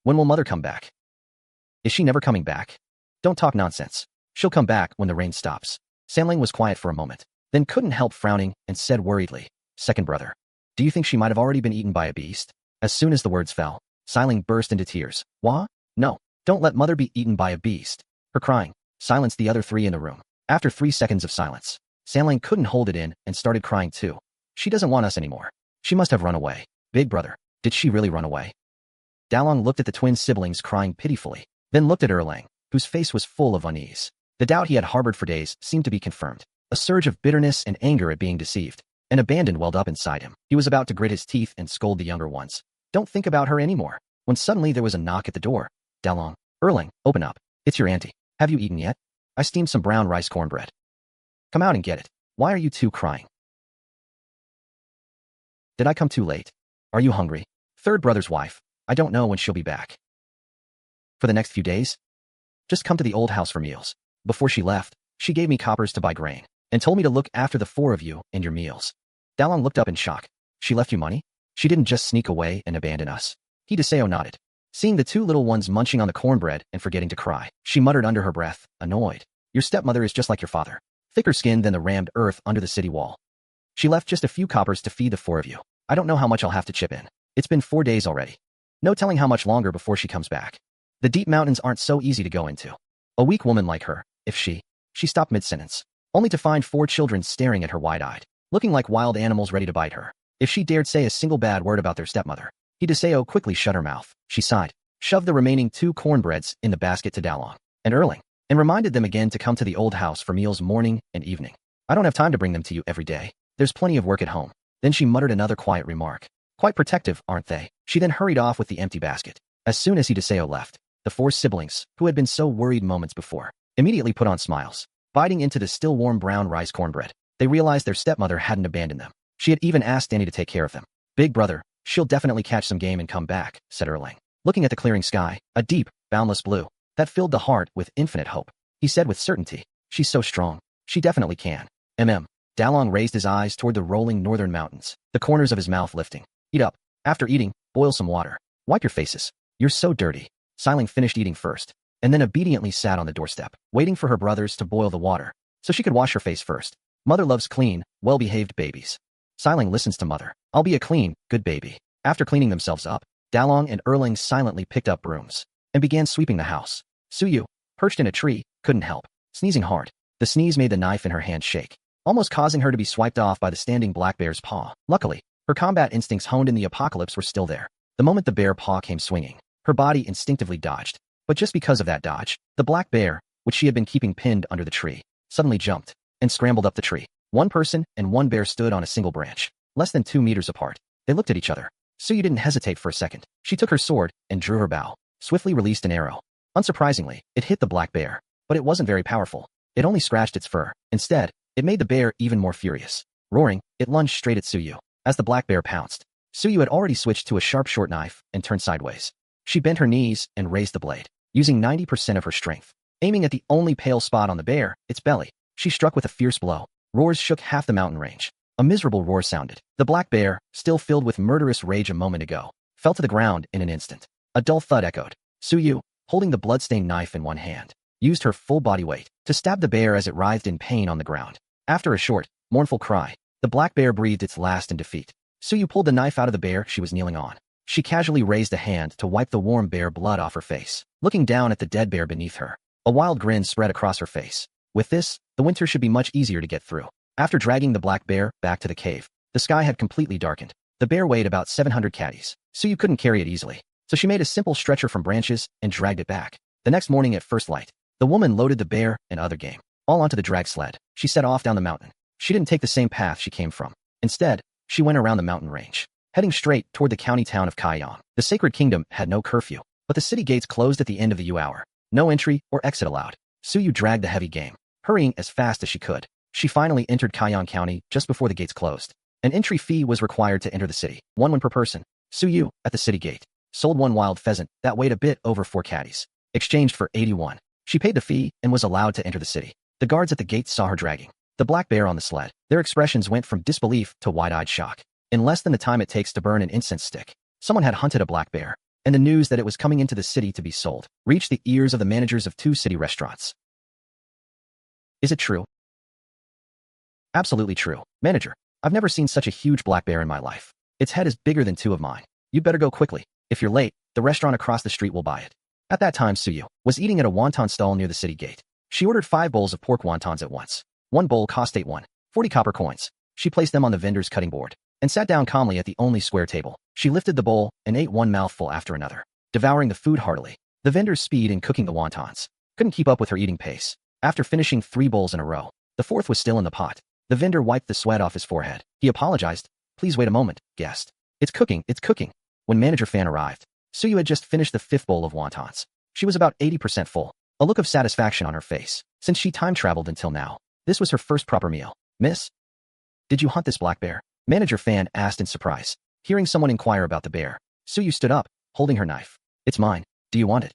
"When will Mother come back? Is she never coming back? Don't talk nonsense. She'll come back when the rain stops." Xiling was quiet for a moment, then couldn't help frowning and said worriedly, "Second brother, do you think she might have already been eaten by a beast?" As soon as the words fell, Xiling burst into tears. "What? No, don't let Mother be eaten by a beast." Her crying silenced the other 3 in the room. After 3 seconds of silence, Xiling couldn't hold it in and started crying too. "She doesn't want us anymore. She must have run away." "Big brother, did she really run away?" Dalong looked at the twin siblings crying pitifully, then looked at Erlang, whose face was full of unease. The doubt he had harbored for days seemed to be confirmed. A surge of bitterness and anger at being deceived and abandoned welled up inside him. He was about to grit his teeth and scold the younger ones. "Don't think about her anymore," when suddenly there was a knock at the door. "Dalong, Erlang, open up. It's your auntie. Have you eaten yet? I steamed some brown rice cornbread. Come out and get it. Why are you 2 crying? Did I come too late? Are you hungry?" "Third brother's wife. I don't know when she'll be back." "For the next few days? Just come to the old house for meals." Before she left, she gave me coppers to buy grain and told me to look after the 4 of you and your meals. Dalong looked up in shock. "She left you money? She didn't just sneak away and abandon us." He Deseo nodded, seeing the 2 little ones munching on the cornbread and forgetting to cry. She muttered under her breath, annoyed, "Your stepmother is just like your father, thicker skinned than the rammed earth under the city wall. She left just a few coppers to feed the 4 of you. I don't know how much I'll have to chip in. It's been 4 days already. No telling how much longer before she comes back. The deep mountains aren't so easy to go into. A weak woman like her, if she stopped mid-sentence, only to find 4 children staring at her wide-eyed, looking like wild animals ready to bite her. If she dared say a single bad word about their stepmother." He Deseo quickly shut her mouth. She sighed, shoved the remaining 2 cornbreads in the basket to Dalong and Erling, and reminded them again to come to the old house for meals morning and evening. "I don't have time to bring them to you every day. There's plenty of work at home." Then she muttered another quiet remark. "Quite protective, aren't they?" She then hurried off with the empty basket. As soon as he Deseo left, the 4 siblings, who had been so worried moments before, immediately put on smiles. Biting into the still warm brown rice cornbread, they realized their stepmother hadn't abandoned them. She had even asked Danny to take care of them. "Big brother, she'll definitely catch some game and come back," said Erlang, looking at the clearing sky, a deep, boundless blue that filled the heart with infinite hope. He said with certainty, "She's so strong. She definitely can." Dalong raised his eyes toward the rolling northern mountains, the corners of his mouth lifting. "Eat up. After eating, boil some water. Wipe your faces. You're so dirty." Xiling finished eating first, and then obediently sat on the doorstep, waiting for her brothers to boil the water, so she could wash her face first. Mother loves clean, well-behaved babies. Xiling listens to Mother. "I'll be a clean, good baby." After cleaning themselves up, Dalong and Erling silently picked up brooms and began sweeping the house. Suyu, perched in a tree, couldn't help sneezing hard. The sneeze made the knife in her hand shake, almost causing her to be swiped off by the standing black bear's paw. Luckily, her combat instincts honed in the apocalypse were still there. The moment the bear paw came swinging, her body instinctively dodged. But just because of that dodge, the black bear, which she had been keeping pinned under the tree, suddenly jumped and scrambled up the tree. 1 person and 1 bear stood on a single branch, less than 2 meters apart. They looked at each other. Suyu didn't hesitate for a second. She took her sword and drew her bow, swiftly released an arrow. Unsurprisingly, it hit the black bear, but it wasn't very powerful. It only scratched its fur. Instead, it made the bear even more furious. Roaring, it lunged straight at Suyu. As the black bear pounced, Suyu had already switched to a sharp short knife and turned sideways. She bent her knees and raised the blade, using 90% of her strength. Aiming at the only pale spot on the bear, its belly, she struck with a fierce blow. Roars shook half the mountain range. A miserable roar sounded. The black bear, still filled with murderous rage a moment ago, fell to the ground in an instant. A dull thud echoed. Suyu, holding the blood-stained knife in one hand, used her full body weight to stab the bear as it writhed in pain on the ground. After a short, mournful cry, the black bear breathed its last in defeat. Suyu pulled the knife out of the bear she was kneeling on. She casually raised a hand to wipe the warm bear blood off her face, looking down at the dead bear beneath her. A wild grin spread across her face. With this, the winter should be much easier to get through. After dragging the black bear back to the cave, the sky had completely darkened. The bear weighed about 700 caddies, so you couldn't carry it easily. So she made a simple stretcher from branches and dragged it back. The next morning at first light, the woman loaded the bear and other game all onto the drag sled. She set off down the mountain. She didn't take the same path she came from. Instead, she went around the mountain range, heading straight toward the county town of Kaiyang. The Sacred Kingdom had no curfew, but the city gates closed at the end of the hour. No entry or exit allowed. Suyu dragged the heavy game, hurrying as fast as she could. She finally entered Kaiyang County just before the gates closed. An entry fee was required to enter the city, one per person. Suyu, at the city gate, sold one wild pheasant that weighed a bit over 4 caddies, exchanged for 81. She paid the fee and was allowed to enter the city. The guards at the gates saw her dragging the black bear on the sled. Their expressions went from disbelief to wide-eyed shock. In less than the time it takes to burn an incense stick, someone had hunted a black bear, and the news that it was coming into the city to be sold reached the ears of the managers of 2 city restaurants. Is it true? Absolutely true. Manager, I've never seen such a huge black bear in my life. Its head is bigger than 2 of mine. You'd better go quickly. If you're late, the restaurant across the street will buy it. At that time, Suyu was eating at a wonton stall near the city gate. She ordered 5 bowls of pork wontons at once. One bowl cost 40 copper coins. She placed them on the vendor's cutting board and sat down calmly at the only square table. She lifted the bowl and ate one mouthful after another, devouring the food heartily. The vendor's speed in cooking the wontons couldn't keep up with her eating pace. After finishing 3 bowls in a row, the 4th was still in the pot. The vendor wiped the sweat off his forehead. He apologized. Please wait a moment, guest. It's cooking, it's cooking. When Manager Fan arrived, Suyu had just finished the 5th bowl of wontons. She was about 80% full, a look of satisfaction on her face, since she time-traveled until now. This was her first proper meal. Miss? Did you hunt this black bear? Manager Fan asked in surprise. Hearing someone inquire about the bear, Suyu stood up, holding her knife. It's mine. Do you want it?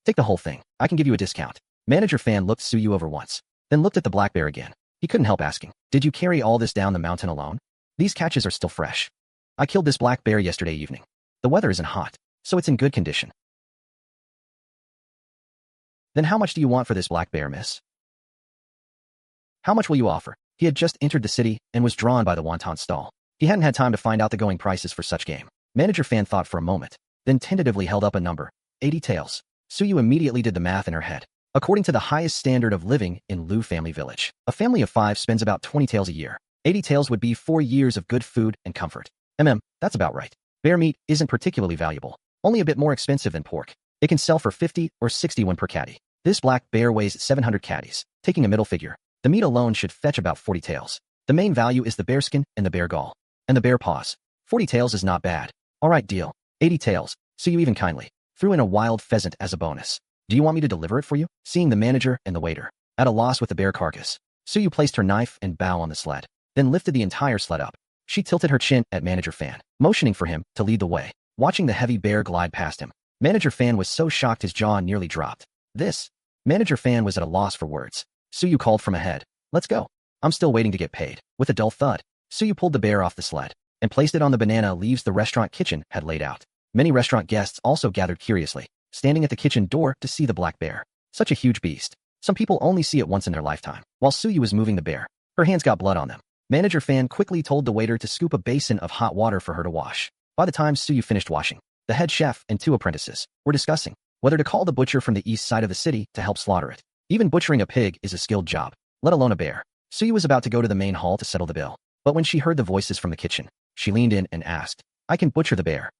Take the whole thing. I can give you a discount. Manager Fan looked Suyu over once, then looked at the black bear again. He couldn't help asking, did you carry all this down the mountain alone? These catches are still fresh. I killed this black bear yesterday evening. The weather isn't hot, so it's in good condition. Then how much do you want for this black bear, miss? How much will you offer? He had just entered the city and was drawn by the wonton stall. He hadn't had time to find out the going prices for such game. Manager Fan thought for a moment, then tentatively held up a number, 80 taels. Suyu immediately did the math in her head. According to the highest standard of living in Lu family village, a family of 5 spends about 20 taels a year. 80 taels would be 4 years of good food and comfort. That's about right. Bear meat isn't particularly valuable, only a bit more expensive than pork. It can sell for 50 or 61 per caddy. This black bear weighs 700 caddies, taking a middle figure. The meat alone should fetch about 40 taels. The main value is the bear skin and the bear gall, and the bear paws. 40 taels is not bad. All right, deal. 80 taels. Suyu even kindly threw in a wild pheasant as a bonus. Do you want me to deliver it for you? Seeing the manager and the waiter at a loss with the bear carcass, Suyu placed her knife and bow on the sled, then lifted the entire sled up. She tilted her chin at Manager Fan, motioning for him to lead the way. Watching the heavy bear glide past him, Manager Fan was so shocked his jaw nearly dropped. Manager Fan was at a loss for words. Suyu called from ahead. Let's go. I'm still waiting to get paid. With a dull thud, Suyu pulled the bear off the sled and placed it on the banana leaves the restaurant kitchen had laid out. Many restaurant guests also gathered curiously, standing at the kitchen door to see the black bear. Such a huge beast. Some people only see it once in their lifetime. While Suyu was moving the bear, her hands got blood on them. Manager Fan quickly told the waiter to scoop a basin of hot water for her to wash. By the time Suyu finished washing, the head chef and 2 apprentices were discussing whether to call the butcher from the east side of the city to help slaughter it. Even butchering a pig is a skilled job, let alone a bear. Suyu was about to go to the main hall to settle the bill, but when she heard the voices from the kitchen, she leaned in and asked, I can butcher the bear.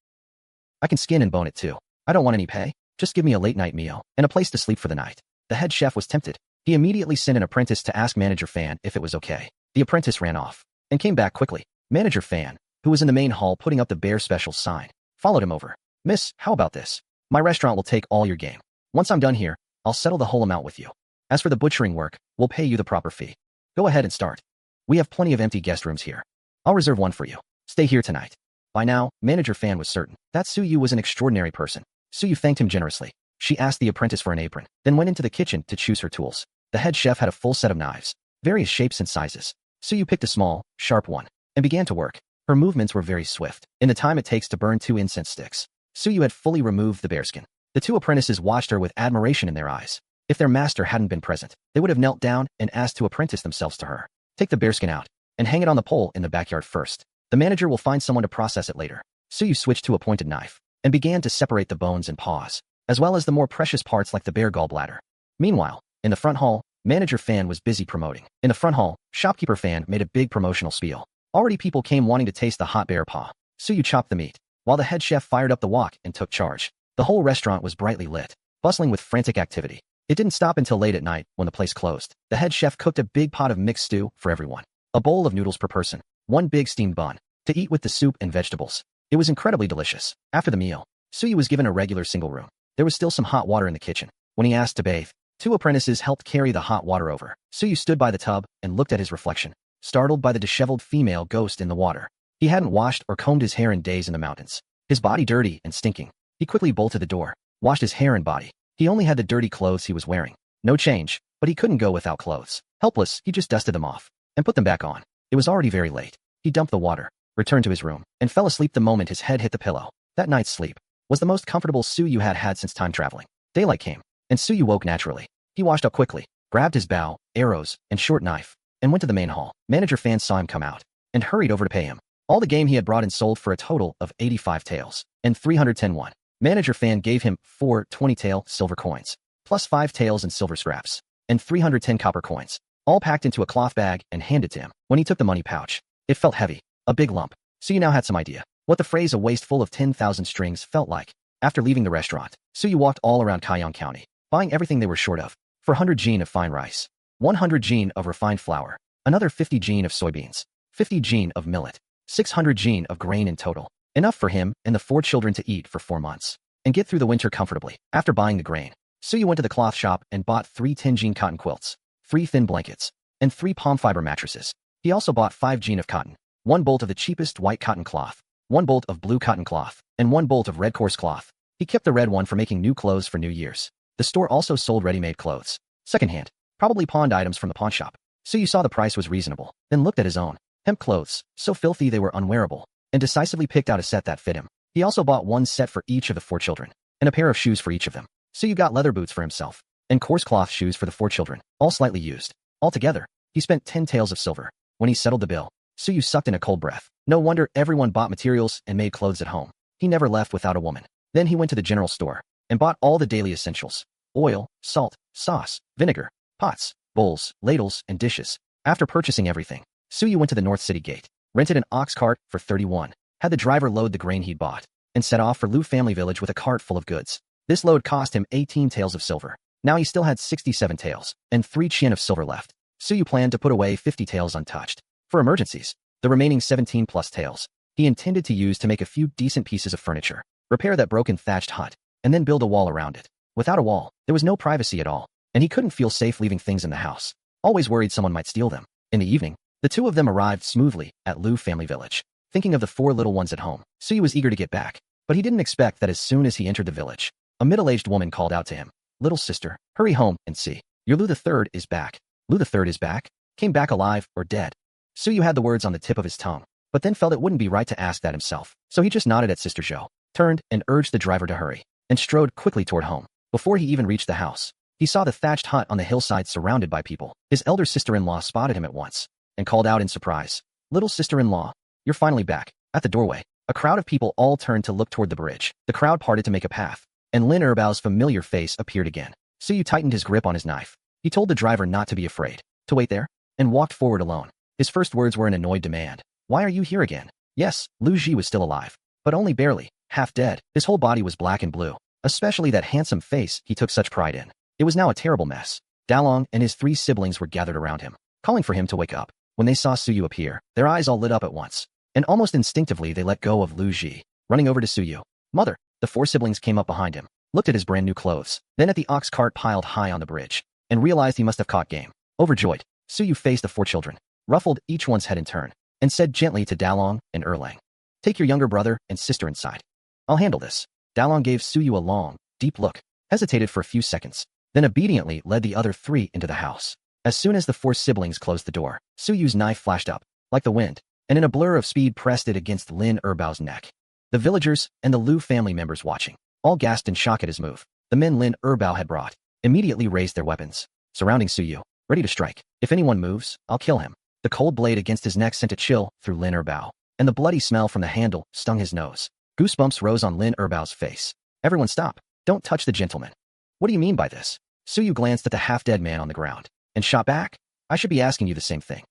I can skin and bone it too. I don't want any pay. Just give me a late-night meal and a place to sleep for the night. The head chef was tempted. He immediately sent an apprentice to ask Manager Fan if it was okay. The apprentice ran off and came back quickly. Manager Fan, who was in the main hall putting up the bear special sign, followed him over. Miss, how about this? My restaurant will take all your game. Once I'm done here, I'll settle the whole amount with you. As for the butchering work, we'll pay you the proper fee. Go ahead and start. We have plenty of empty guest rooms here. I'll reserve one for you. Stay here tonight. By now, Manager Fan was certain that Suyu was an extraordinary person. Suyu thanked him generously. She asked the apprentice for an apron, then went into the kitchen to choose her tools. The head chef had a full set of knives, various shapes and sizes. Suyu picked a small, sharp one, and began to work. Her movements were very swift. In the time it takes to burn 2 incense sticks, Suyu had fully removed the bearskin. The 2 apprentices watched her with admiration in their eyes. If their master hadn't been present, they would have knelt down and asked to apprentice themselves to her. Take the bearskin out and hang it on the pole in the backyard first. The manager will find someone to process it later. Suyu switched to a pointed knife and began to separate the bones and paws, as well as the more precious parts like the bear gallbladder. Meanwhile, in the front hall, Manager Fan was busy promoting. In the front hall, Shopkeeper Fan made a big promotional spiel. Already people came wanting to taste the hot bear paw. Suyu chopped the meat, while the head chef fired up the wok and took charge. The whole restaurant was brightly lit, bustling with frantic activity. It didn't stop until late at night when the place closed. The head chef cooked a big pot of mixed stew for everyone. A bowl of noodles per person, 1 big steamed bun, to eat with the soup and vegetables. It was incredibly delicious. After the meal, Suyu was given a regular single room. There was still some hot water in the kitchen. When he asked to bathe, 2 apprentices helped carry the hot water over. Suyu stood by the tub and looked at his reflection, startled by the disheveled female ghost in the water. He hadn't washed or combed his hair in days in the mountains. His body dirty and stinking. He quickly bolted the door, washed his hair and body. He only had the dirty clothes he was wearing. No change, but he couldn't go without clothes. Helpless, he just dusted them off and put them back on. It was already very late. He dumped the water, returned to his room, and fell asleep the moment his head hit the pillow. That night's sleep was the most comfortable Suyu had had since time traveling. Daylight came, and Suyu woke naturally. He washed up quickly, grabbed his bow, arrows, and short knife, and went to the main hall. Manager Fan saw him come out and hurried over to pay him. All the game he had brought in sold for a total of 85 taels and 310 won. Manager Fan gave him 4 20-tael silver coins, plus 5 taels in silver scraps, and 310 copper coins, all packed into a cloth bag and handed to him. When he took the money pouch, it felt heavy, a big lump. Suyu now had some idea what the phrase "a waist full of 10,000 strings" felt like. After leaving the restaurant, Suyu walked all around Kaiyang County, buying everything they were short of. 400 jin of fine rice, 100 jin of refined flour, another 50 jin of soybeans, 50 jin of millet, 600 jin of grain in total. Enough for him and the 4 children to eat for 4 months and get through the winter comfortably. After buying the grain, Suyu went to the cloth shop and bought 3 10 jin cotton quilts, 3 thin blankets, and 3 palm fiber mattresses. He also bought 5 jin of cotton, 1 bolt of the cheapest white cotton cloth, 1 bolt of blue cotton cloth, and 1 bolt of red coarse cloth. He kept the red one for making new clothes for New Year's. The store also sold ready-made clothes, secondhand, probably pawned items from the pawn shop. Suyu saw the price was reasonable, then looked at his own hemp clothes, so filthy they were unwearable, and decisively picked out a set that fit him. He also bought 1 set for each of the 4 children, and a pair of shoes for each of them. Suyu got leather boots for himself, and coarse cloth shoes for the 4 children, all slightly used. Altogether, he spent 10 taels of silver. When he settled the bill, Suyu sucked in a cold breath. No wonder everyone bought materials and made clothes at home. He never left without a woman. Then he went to the general store and bought all the daily essentials: oil, salt, sauce, vinegar, pots, bowls, ladles, and dishes. After purchasing everything, Suyu went to the North City Gate, rented an ox cart for 31, had the driver load the grain he'd bought, and set off for Lu Family Village with a cart full of goods. This load cost him 18 taels of silver. Now he still had 67 taels and 3 chien of silver left. Suyu planned to put away 50 taels untouched for emergencies. The remaining 17 plus taels he intended to use to make a few decent pieces of furniture, repair that broken thatched hut, and then build a wall around it. Without a wall, there was no privacy at all, and he couldn't feel safe leaving things in the house, always worried someone might steal them. In the evening, the 2 of them arrived smoothly at Lu Family Village. Thinking of the 4 little ones at home, Suyu was eager to get back, but he didn't expect that as soon as he entered the village, a middle-aged woman called out to him, "Little sister, hurry home and see. Your Lu the Third is back." Lu the Third is back? Came back alive or dead? Suyu had the words on the tip of his tongue, but then felt it wouldn't be right to ask that himself. So he just nodded at Sister Zhou, turned and urged the driver to hurry, and strode quickly toward home. Before he even reached the house, he saw the thatched hut on the hillside surrounded by people. His elder sister-in-law spotted him at once and called out in surprise, "Little sister-in-law, you're finally back." At the doorway, a crowd of people all turned to look toward the bridge. The crowd parted to make a path, and Lin Erbao's familiar face appeared again. Suyu tightened his grip on his knife. He told the driver not to be afraid, to wait there, and walked forward alone. His first words were an annoyed demand. "Why are you here again?" Yes, Lu Ji was still alive, but only barely, half dead. His whole body was black and blue, especially that handsome face he took such pride in. It was now a terrible mess. Dalong and his 3 siblings were gathered around him, calling for him to wake up. When they saw Suyu appear, their eyes all lit up at once, and almost instinctively they let go of Lu Ji, running over to Suyu. "Mother!" The 4 siblings came up behind him, looked at his brand new clothes, then at the ox cart piled high on the bridge. and realized he must have caught game. Overjoyed, Suyu faced the 4 children, ruffled each one's head in turn, and said gently to Dalong and Erlang, "Take your younger brother and sister inside. I'll handle this." Dalong gave Suyu a long, deep look, hesitated for a few seconds, then obediently led the other 3 into the house. As soon as the 4 siblings closed the door, Suyu's knife flashed up, like the wind, and in a blur of speed pressed it against Lin Erbao's neck. The villagers and the Lu family members watching, all gasped in shock at his move. The men Lin Erbao had brought, immediately raised their weapons, surrounding Suyu, ready to strike. "If anyone moves, I'll kill him." The cold blade against his neck sent a chill through Lin Erbao, and the bloody smell from the handle stung his nose. Goosebumps rose on Lin Erbao's face. "Everyone stop. Don't touch the gentleman." "What do you mean by this?" Suyu glanced at the half-dead man on the ground, and shot back. "I should be asking you the same thing.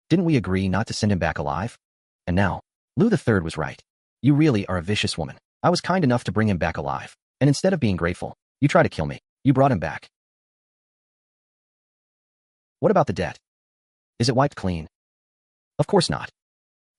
Didn't we agree not to send him back alive? And now, Lu the Third was right. You really are a vicious woman. I was kind enough to bring him back alive, and instead of being grateful, you tried to kill me. You brought him back. What about the debt? Is it wiped clean?" "Of course not."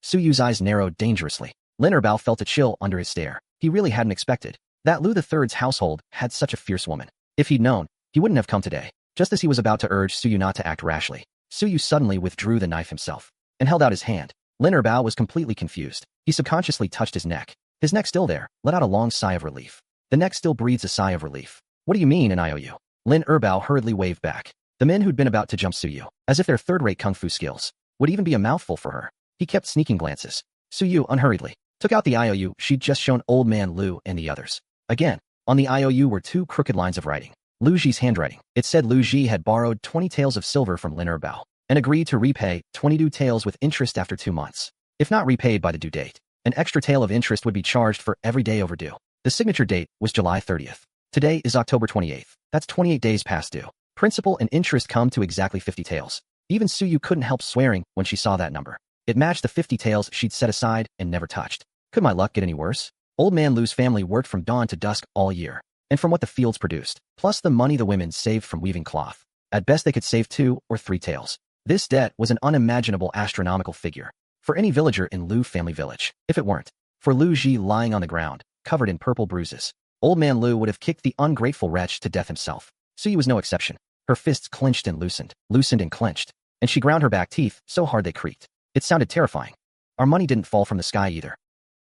Suyu's eyes narrowed dangerously. Lin Erbao felt a chill under his stare. He really hadn't expected that Lu the Third's household had such a fierce woman. If he'd known, he wouldn't have come today. Just as he was about to urge Suyu not to act rashly, Suyu suddenly withdrew the knife himself and held out his hand. Lin Erbao was completely confused. He subconsciously touched his neck. His neck still there, let out a long sigh of relief. The neck still breathes a sigh of relief. "What do you mean an IOU?" Lin Erbao hurriedly waved back. The men who'd been about to jump Suyu, as if their third-rate kung fu skills would even be a mouthful for her. He kept sneaking glances. Suyu unhurriedly took out the IOU she'd just shown Old Man Lu and the others. Again, on the IOU were 2 crooked lines of writing. Lu Ji's handwriting. It said Lu Ji had borrowed 20 taels of silver from Lin Erbao and agreed to repay 22 taels with interest after 2 months. If not repaid by the due date, an extra tael of interest would be charged for every day overdue. The signature date was July 30th. Today is October 28th. That's 28 days past due. Principal and interest come to exactly 50 taels. Even Suyu couldn't help swearing when she saw that number. It matched the 50 taels she'd set aside and never touched. Could my luck get any worse? Old Man Lu's family worked from dawn to dusk all year, and from what the fields produced, plus the money the women saved from weaving cloth. At best they could save 2 or 3 taels. This debt was an unimaginable astronomical figure for any villager in Lu family village. If it weren't for Lu Ji lying on the ground, covered in purple bruises, Old Man Lu would have kicked the ungrateful wretch to death himself. Suyu was no exception. Her fists clenched and loosened and clenched, and she ground her back teeth so hard they creaked. It sounded terrifying. Our money didn't fall from the sky either.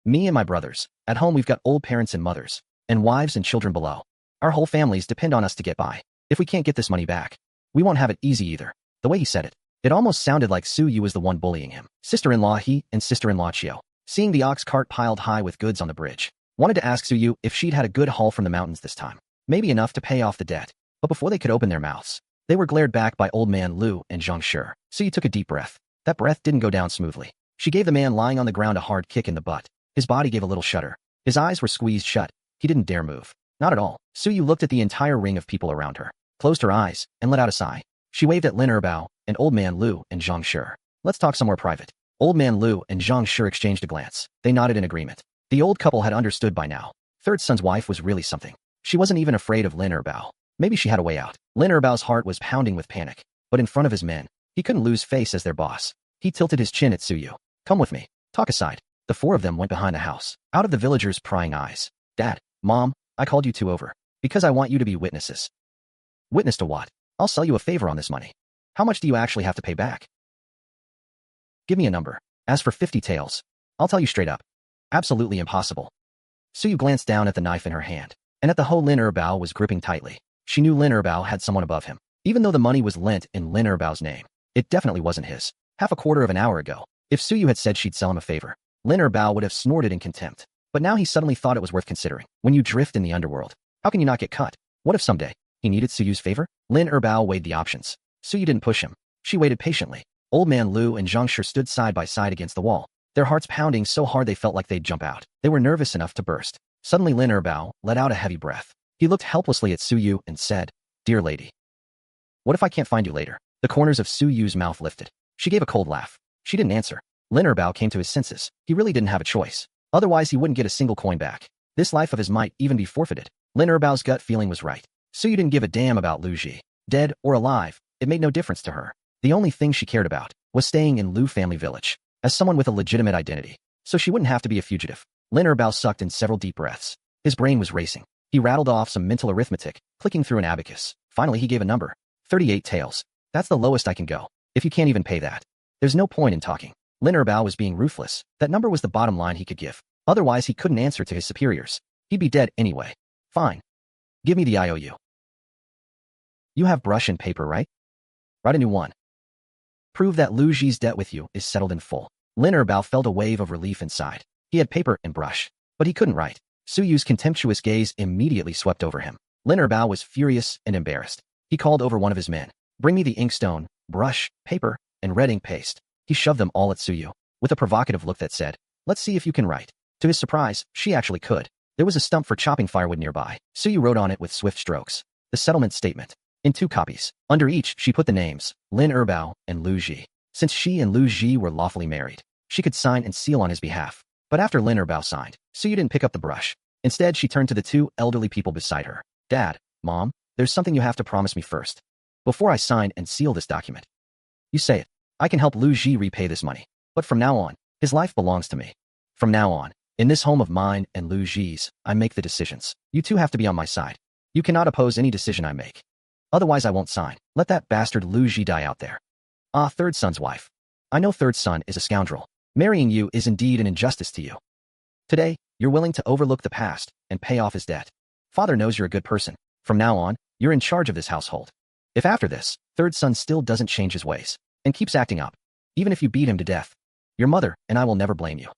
Me and my brothers. At home we've got old parents and mothers, and wives and children below. Our whole families depend on us to get by. If we can't get this money back, we won't have it easy either. The way he said it, it almost sounded like Suyu was the one bullying him. Sister-in-law He and sister-in-law Chio, seeing the ox cart piled high with goods on the bridge, wanted to ask Suyu if she'd had a good haul from the mountains this time. Maybe enough to pay off the debt. But before they could open their mouths, they were glared back by Old Man Lu and Zhang Shi. Suyu took a deep breath. That breath didn't go down smoothly. She gave the man lying on the ground a hard kick in the butt. His body gave a little shudder. His eyes were squeezed shut. He didn't dare move. Not at all. Suyu looked at the entire ring of people around her, closed her eyes, and let out a sigh. She waved at Lin Erbao and Old Man Lu and Zhang Shi. "Let's talk somewhere private." Old Man Lu and Zhang Shi exchanged a glance. They nodded in agreement. The old couple had understood by now. Third son's wife was really something. She wasn't even afraid of Lin Erbao. Maybe she had a way out. Lin Erbao's heart was pounding with panic, but in front of his men, he couldn't lose face as their boss. He tilted his chin at Suyu. "Come with me. Talk aside." The 4 of them went behind the house, out of the villagers' prying eyes. "Dad, Mom, I called you 2 over, because I want you to be witnesses." "Witness to what?" "I'll sell you a favor on this money. How much do you actually have to pay back?" "Give me a number. As for 50 taels, I'll tell you straight up. Absolutely impossible." Suyu glanced down at the knife in her hand, and at the hoe Lin Erbao was gripping tightly. She knew Lin Erbao had someone above him. Even though the money was lent in Lin Erbao's name, it definitely wasn't his. Half a quarter of an hour ago, if Suyu had said she'd sell him a favor, Lin Erbao would have snorted in contempt. But now he suddenly thought it was worth considering. When you drift in the underworld, how can you not get cut? What if someday he needed Suyu's favor? Lin Erbao weighed the options. Suyu didn't push him. She waited patiently. Old Man Lu and Zhang Shi stood side by side against the wall, their hearts pounding so hard they felt like they'd jump out. They were nervous enough to burst. Suddenly Lin Erbao let out a heavy breath. He looked helplessly at Suyu and said, "Dear lady, what if I can't find you later?" The corners of Suyu's mouth lifted. She gave a cold laugh. She didn't answer. Lin Erbao came to his senses. He really didn't have a choice. Otherwise he wouldn't get a single coin back. This life of his might even be forfeited. Lin Erbao's gut feeling was right. Suyu didn't give a damn about Lu Ji. Dead or alive, it made no difference to her. The only thing she cared about was staying in Lu family village, as someone with a legitimate identity, so she wouldn't have to be a fugitive. Lin Erbao sucked in several deep breaths. His brain was racing. He rattled off some mental arithmetic, clicking through an abacus. Finally he gave a number. 38 taels. That's the lowest I can go. If you can't even pay that, there's no point in talking. Lin Erbao was being ruthless. That number was the bottom line he could give. Otherwise, he couldn't answer to his superiors. He'd be dead anyway. Fine. Give me the IOU. You have brush and paper, right? Write a new one. Prove that Lu Ji's debt with you is settled in full. Lin Erbao felt a wave of relief inside. He had paper and brush, but he couldn't write. Su Yu's contemptuous gaze immediately swept over him. Lin Erbao was furious and embarrassed. He called over one of his men. Bring me the inkstone, brush, paper, and red ink paste. He shoved them all at Su Yu, with a provocative look that said, let's see if you can write. To his surprise, she actually could. There was a stump for chopping firewood nearby. Su Yu wrote on it with swift strokes. The settlement statement. In 2 copies. Under each, she put the names, Lin Erbao and Lu Ji. Since she and Lu Ji were lawfully married, she could sign and seal on his behalf. But after Lin Erbao signed, Su Yu didn't pick up the brush. Instead, she turned to the 2 elderly people beside her. Dad, Mom, there's something you have to promise me first. Before I sign and seal this document. You say it. I can help Lu Ji repay this money. But from now on, his life belongs to me. From now on, in this home of mine and Lu Ji's, I make the decisions. You 2 have to be on my side. You cannot oppose any decision I make. Otherwise, I won't sign. Let that bastard Lu Ji die out there. Ah, third son's wife. I know third son is a scoundrel. Marrying you is indeed an injustice to you. Today, you're willing to overlook the past and pay off his debt. Father knows you're a good person. From now on, you're in charge of this household. If after this, third son still doesn't change his ways and keeps acting up, even if you beat him to death, your mother and I will never blame you.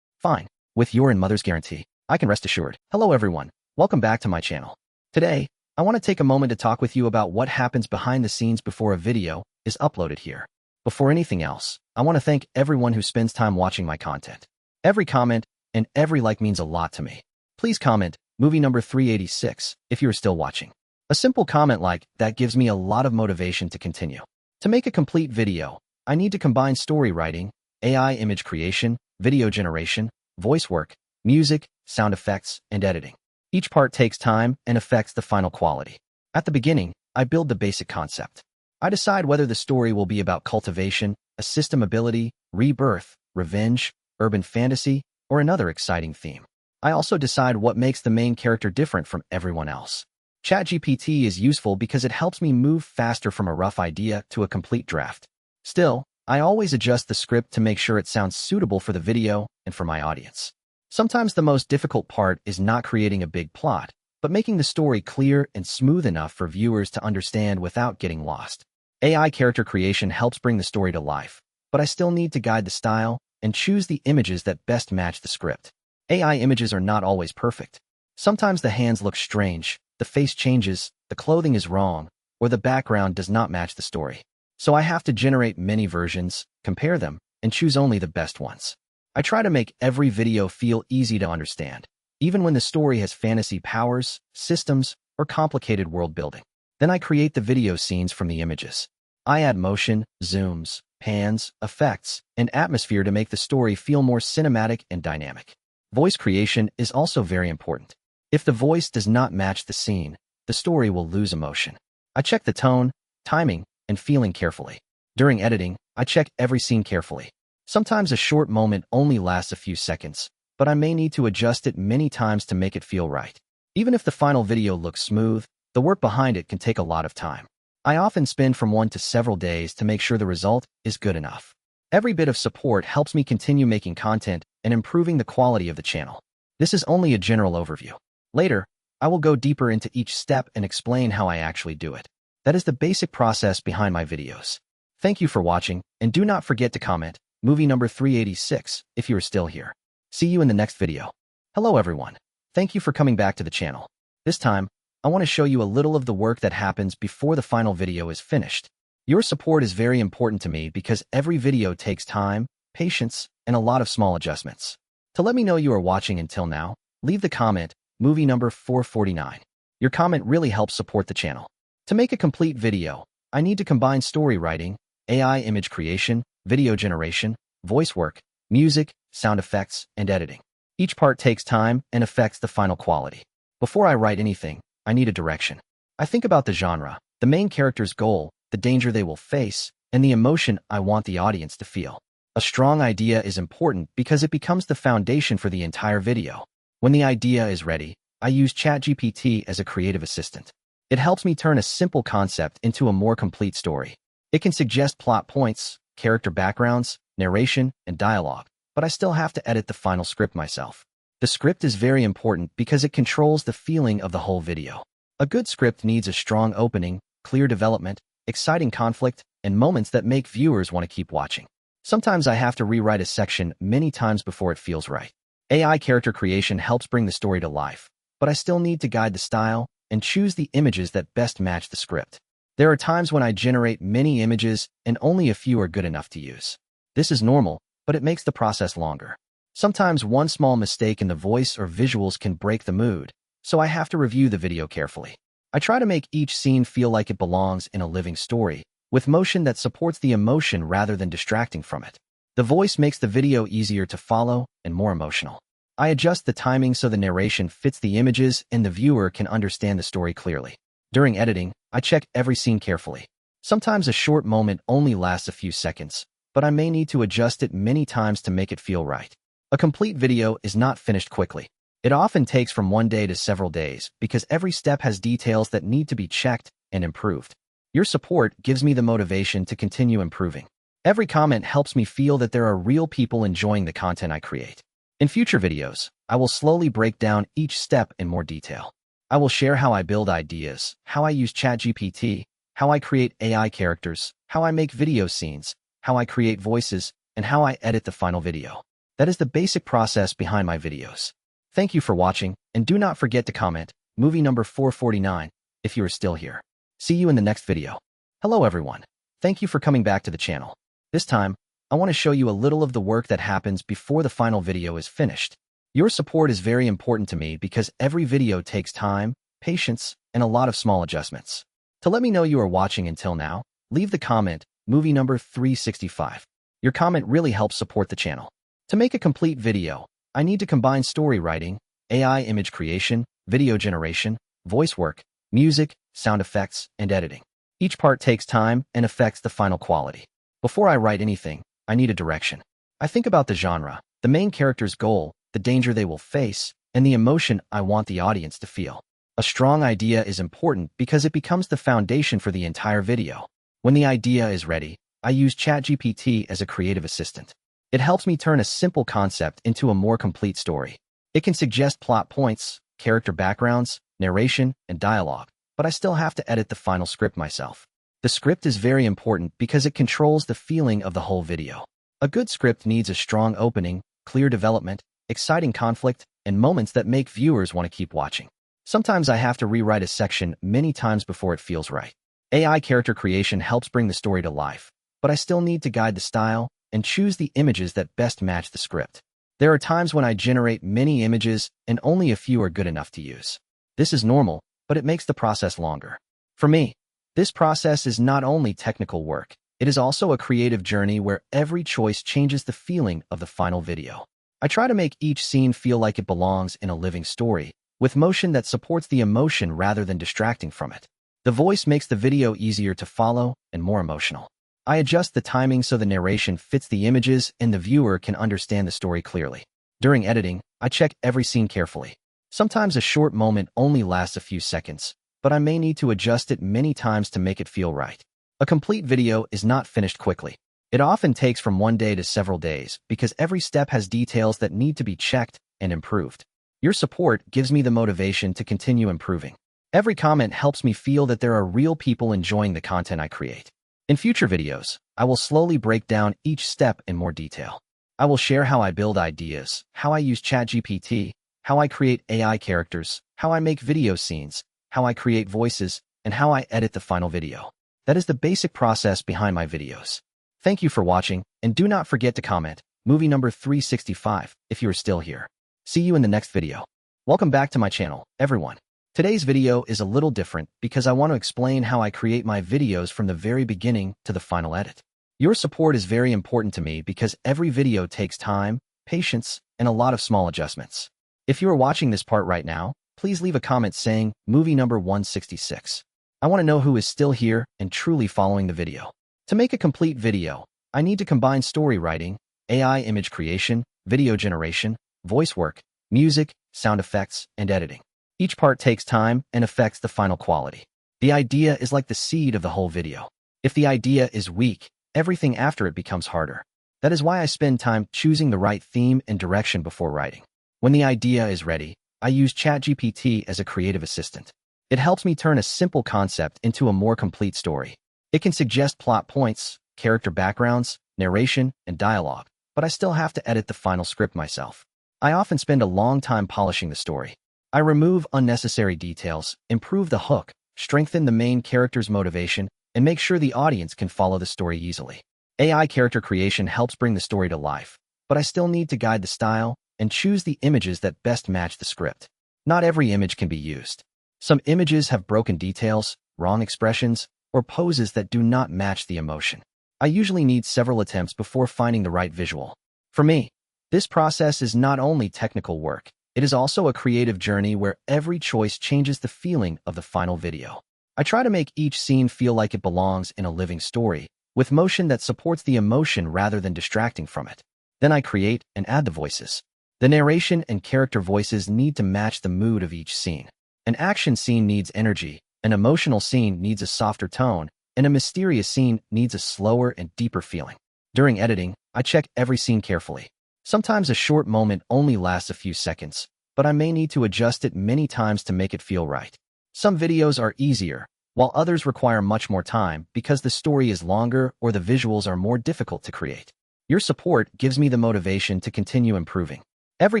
Fine. With your and mother's guarantee, I can rest assured. Hello everyone. Welcome back to my channel. Today, I want to take a moment to talk with you about what happens behind the scenes before a video is uploaded here. Before anything else, I want to thank everyone who spends time watching my content. Every comment and every like means a lot to me. Please comment movie number 386 if you are still watching. A simple comment like that gives me a lot of motivation to continue. To make a complete video, I need to combine story writing, AI image creation, video generation, voice work, music, sound effects, and editing. Each part takes time and affects the final quality. At the beginning, I build the basic concept. I decide whether the story will be about cultivation, a system ability, rebirth, revenge, urban fantasy, or another exciting theme. I also decide what makes the main character different from everyone else. ChatGPT is useful because it helps me move faster from a rough idea to a complete draft. Still, I always adjust the script to make sure it sounds suitable for the video and for my audience. Sometimes the most difficult part is not creating a big plot, but making the story clear and smooth enough for viewers to understand without getting lost. AI character creation helps bring the story to life, but I still need to guide the style and choose the images that best match the script. AI images are not always perfect. Sometimes the hands look strange, the face changes, the clothing is wrong, or the background does not match the story. So I have to generate many versions, compare them, and choose only the best ones. I try to make every video feel easy to understand, even when the story has fantasy powers, systems, or complicated world building. Then I create the video scenes from the images. I add motion, zooms, pans, effects, and atmosphere to make the story feel more cinematic and dynamic. Voice creation is also very important. If the voice does not match the scene, the story will lose emotion. I check the tone, timing, and feeling carefully. During editing, I check every scene carefully. Sometimes a short moment only lasts a few seconds, but I may need to adjust it many times to make it feel right. Even if the final video looks smooth, the work behind it can take a lot of time. I often spend from 1 to several days to make sure the result is good enough. Every bit of support helps me continue making content and improving the quality of the channel. This is only a general overview. Later, I will go deeper into each step and explain how I actually do it. That is the basic process behind my videos. Thank you for watching, and do not forget to comment movie number 386 if you are still here. See you in the next video. Hello everyone. Thank you for coming back to the channel. This time, I want to show you a little of the work that happens before the final video is finished. Your support is very important to me because every video takes time, patience, and a lot of small adjustments. To let me know you are watching until now, leave the comment movie number 449. Your comment really helps support the channel. To make a complete video, I need to combine story writing, AI image creation, video generation, voice work, music, sound effects, and editing. Each part takes time and affects the final quality. Before I write anything, I need a direction. I think about the genre, the main character's goal, the danger they will face, and the emotion I want the audience to feel. A strong idea is important because it becomes the foundation for the entire video. When the idea is ready, I use ChatGPT as a creative assistant. It helps me turn a simple concept into a more complete story. It can suggest plot points, character backgrounds, narration, and dialogue, but I still have to edit the final script myself. The script is very important because it controls the feeling of the whole video. A good script needs a strong opening, clear development, exciting conflict, and moments that make viewers want to keep watching. Sometimes I have to rewrite a section many times before it feels right. AI character creation helps bring the story to life, but I still need to guide the style and choose the images that best match the script. There are times when I generate many images and only a few are good enough to use. This is normal, but it makes the process longer. Sometimes one small mistake in the voice or visuals can break the mood, so I have to review the video carefully. I try to make each scene feel like it belongs in a living story, with motion that supports the emotion rather than distracting from it. The voice makes the video easier to follow and more emotional. I adjust the timing so the narration fits the images and the viewer can understand the story clearly. During editing, I check every scene carefully. Sometimes a short moment only lasts a few seconds, but I may need to adjust it many times to make it feel right. A complete video is not finished quickly. It often takes from one day to several days because every step has details that need to be checked and improved. Your support gives me the motivation to continue improving. Every comment helps me feel that there are real people enjoying the content I create. In future videos, I will slowly break down each step in more detail. I will share how I build ideas, how I use ChatGPT, how I create AI characters, how I make video scenes, how I create voices, and how I edit the final video. That is the basic process behind my videos. Thank you for watching, and do not forget to comment, movie number 449, if you are still here. See you in the next video. Hello everyone. Thank you for coming back to the channel. This time, I want to show you a little of the work that happens before the final video is finished. Your support is very important to me because every video takes time, patience, and a lot of small adjustments. To let me know you are watching until now, leave the comment, movie number 365. Your comment really helps support the channel. To make a complete video, I need to combine story writing, AI image creation, video generation, voice work, music, sound effects, and editing. Each part takes time and affects the final quality. Before I write anything, I need a direction. I think about the genre, the main character's goal, the danger they will face, and the emotion I want the audience to feel. A strong idea is important because it becomes the foundation for the entire video. When the idea is ready, I use ChatGPT as a creative assistant. It helps me turn a simple concept into a more complete story. It can suggest plot points, character backgrounds, narration, and dialogue, but I still have to edit the final script myself. The script is very important because it controls the feeling of the whole video. A good script needs a strong opening, clear development, exciting conflict, and moments that make viewers want to keep watching. Sometimes I have to rewrite a section many times before it feels right. AI character creation helps bring the story to life, but I still need to guide the style and choose the images that best match the script. There are times when I generate many images and only a few are good enough to use. This is normal, but it makes the process longer. For me, this process is not only technical work, it is also a creative journey where every choice changes the feeling of the final video. I try to make each scene feel like it belongs in a living story, with motion that supports the emotion rather than distracting from it. The voice makes the video easier to follow and more emotional. I adjust the timing so the narration fits the images and the viewer can understand the story clearly. During editing, I check every scene carefully. Sometimes a short moment only lasts a few seconds, but I may need to adjust it many times to make it feel right. A complete video is not finished quickly. It often takes from one day to several days because every step has details that need to be checked and improved. Your support gives me the motivation to continue improving. Every comment helps me feel that there are real people enjoying the content I create. In future videos, I will slowly break down each step in more detail. I will share how I build ideas, how I use ChatGPT, how I create AI characters, how I make video scenes, how I create voices, and how I edit the final video. That is the basic process behind my videos. Thank you for watching, and do not forget to comment, movie number 365, if you are still here. See you in the next video. Welcome back to my channel, everyone. Today's video is a little different because I want to explain how I create my videos from the very beginning to the final edit. Your support is very important to me because every video takes time, patience, and a lot of small adjustments. If you are watching this part right now, please leave a comment saying movie number 166. I want to know who is still here and truly following the video. To make a complete video, I need to combine story writing, AI image creation, video generation, voice work, music, sound effects, and editing. Each part takes time and affects the final quality. The idea is like the seed of the whole video. If the idea is weak, everything after it becomes harder. That is why I spend time choosing the right theme and direction before writing. When the idea is ready, I use ChatGPT as a creative assistant. It helps me turn a simple concept into a more complete story. It can suggest plot points, character backgrounds, narration, and dialogue, but I still have to edit the final script myself. I often spend a long time polishing the story. I remove unnecessary details, improve the hook, strengthen the main character's motivation, and make sure the audience can follow the story easily. AI character creation helps bring the story to life, but I still need to guide the style and choose the images that best match the script. Not every image can be used. Some images have broken details, wrong expressions, or poses that do not match the emotion. I usually need several attempts before finding the right visual. For me, this process is not only technical work, it is also a creative journey where every choice changes the feeling of the final video. I try to make each scene feel like it belongs in a living story, with motion that supports the emotion rather than distracting from it. Then I create and add the voices. The narration and character voices need to match the mood of each scene. An action scene needs energy, an emotional scene needs a softer tone, and a mysterious scene needs a slower and deeper feeling. During editing, I check every scene carefully. Sometimes a short moment only lasts a few seconds, but I may need to adjust it many times to make it feel right. Some videos are easier, while others require much more time because the story is longer or the visuals are more difficult to create. Your support gives me the motivation to continue improving. Every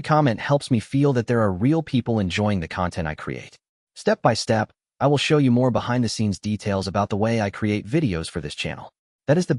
comment helps me feel that there are real people enjoying the content I create. Step by step, I will show you more behind-the-scenes details about the way I create videos for this channel. That is the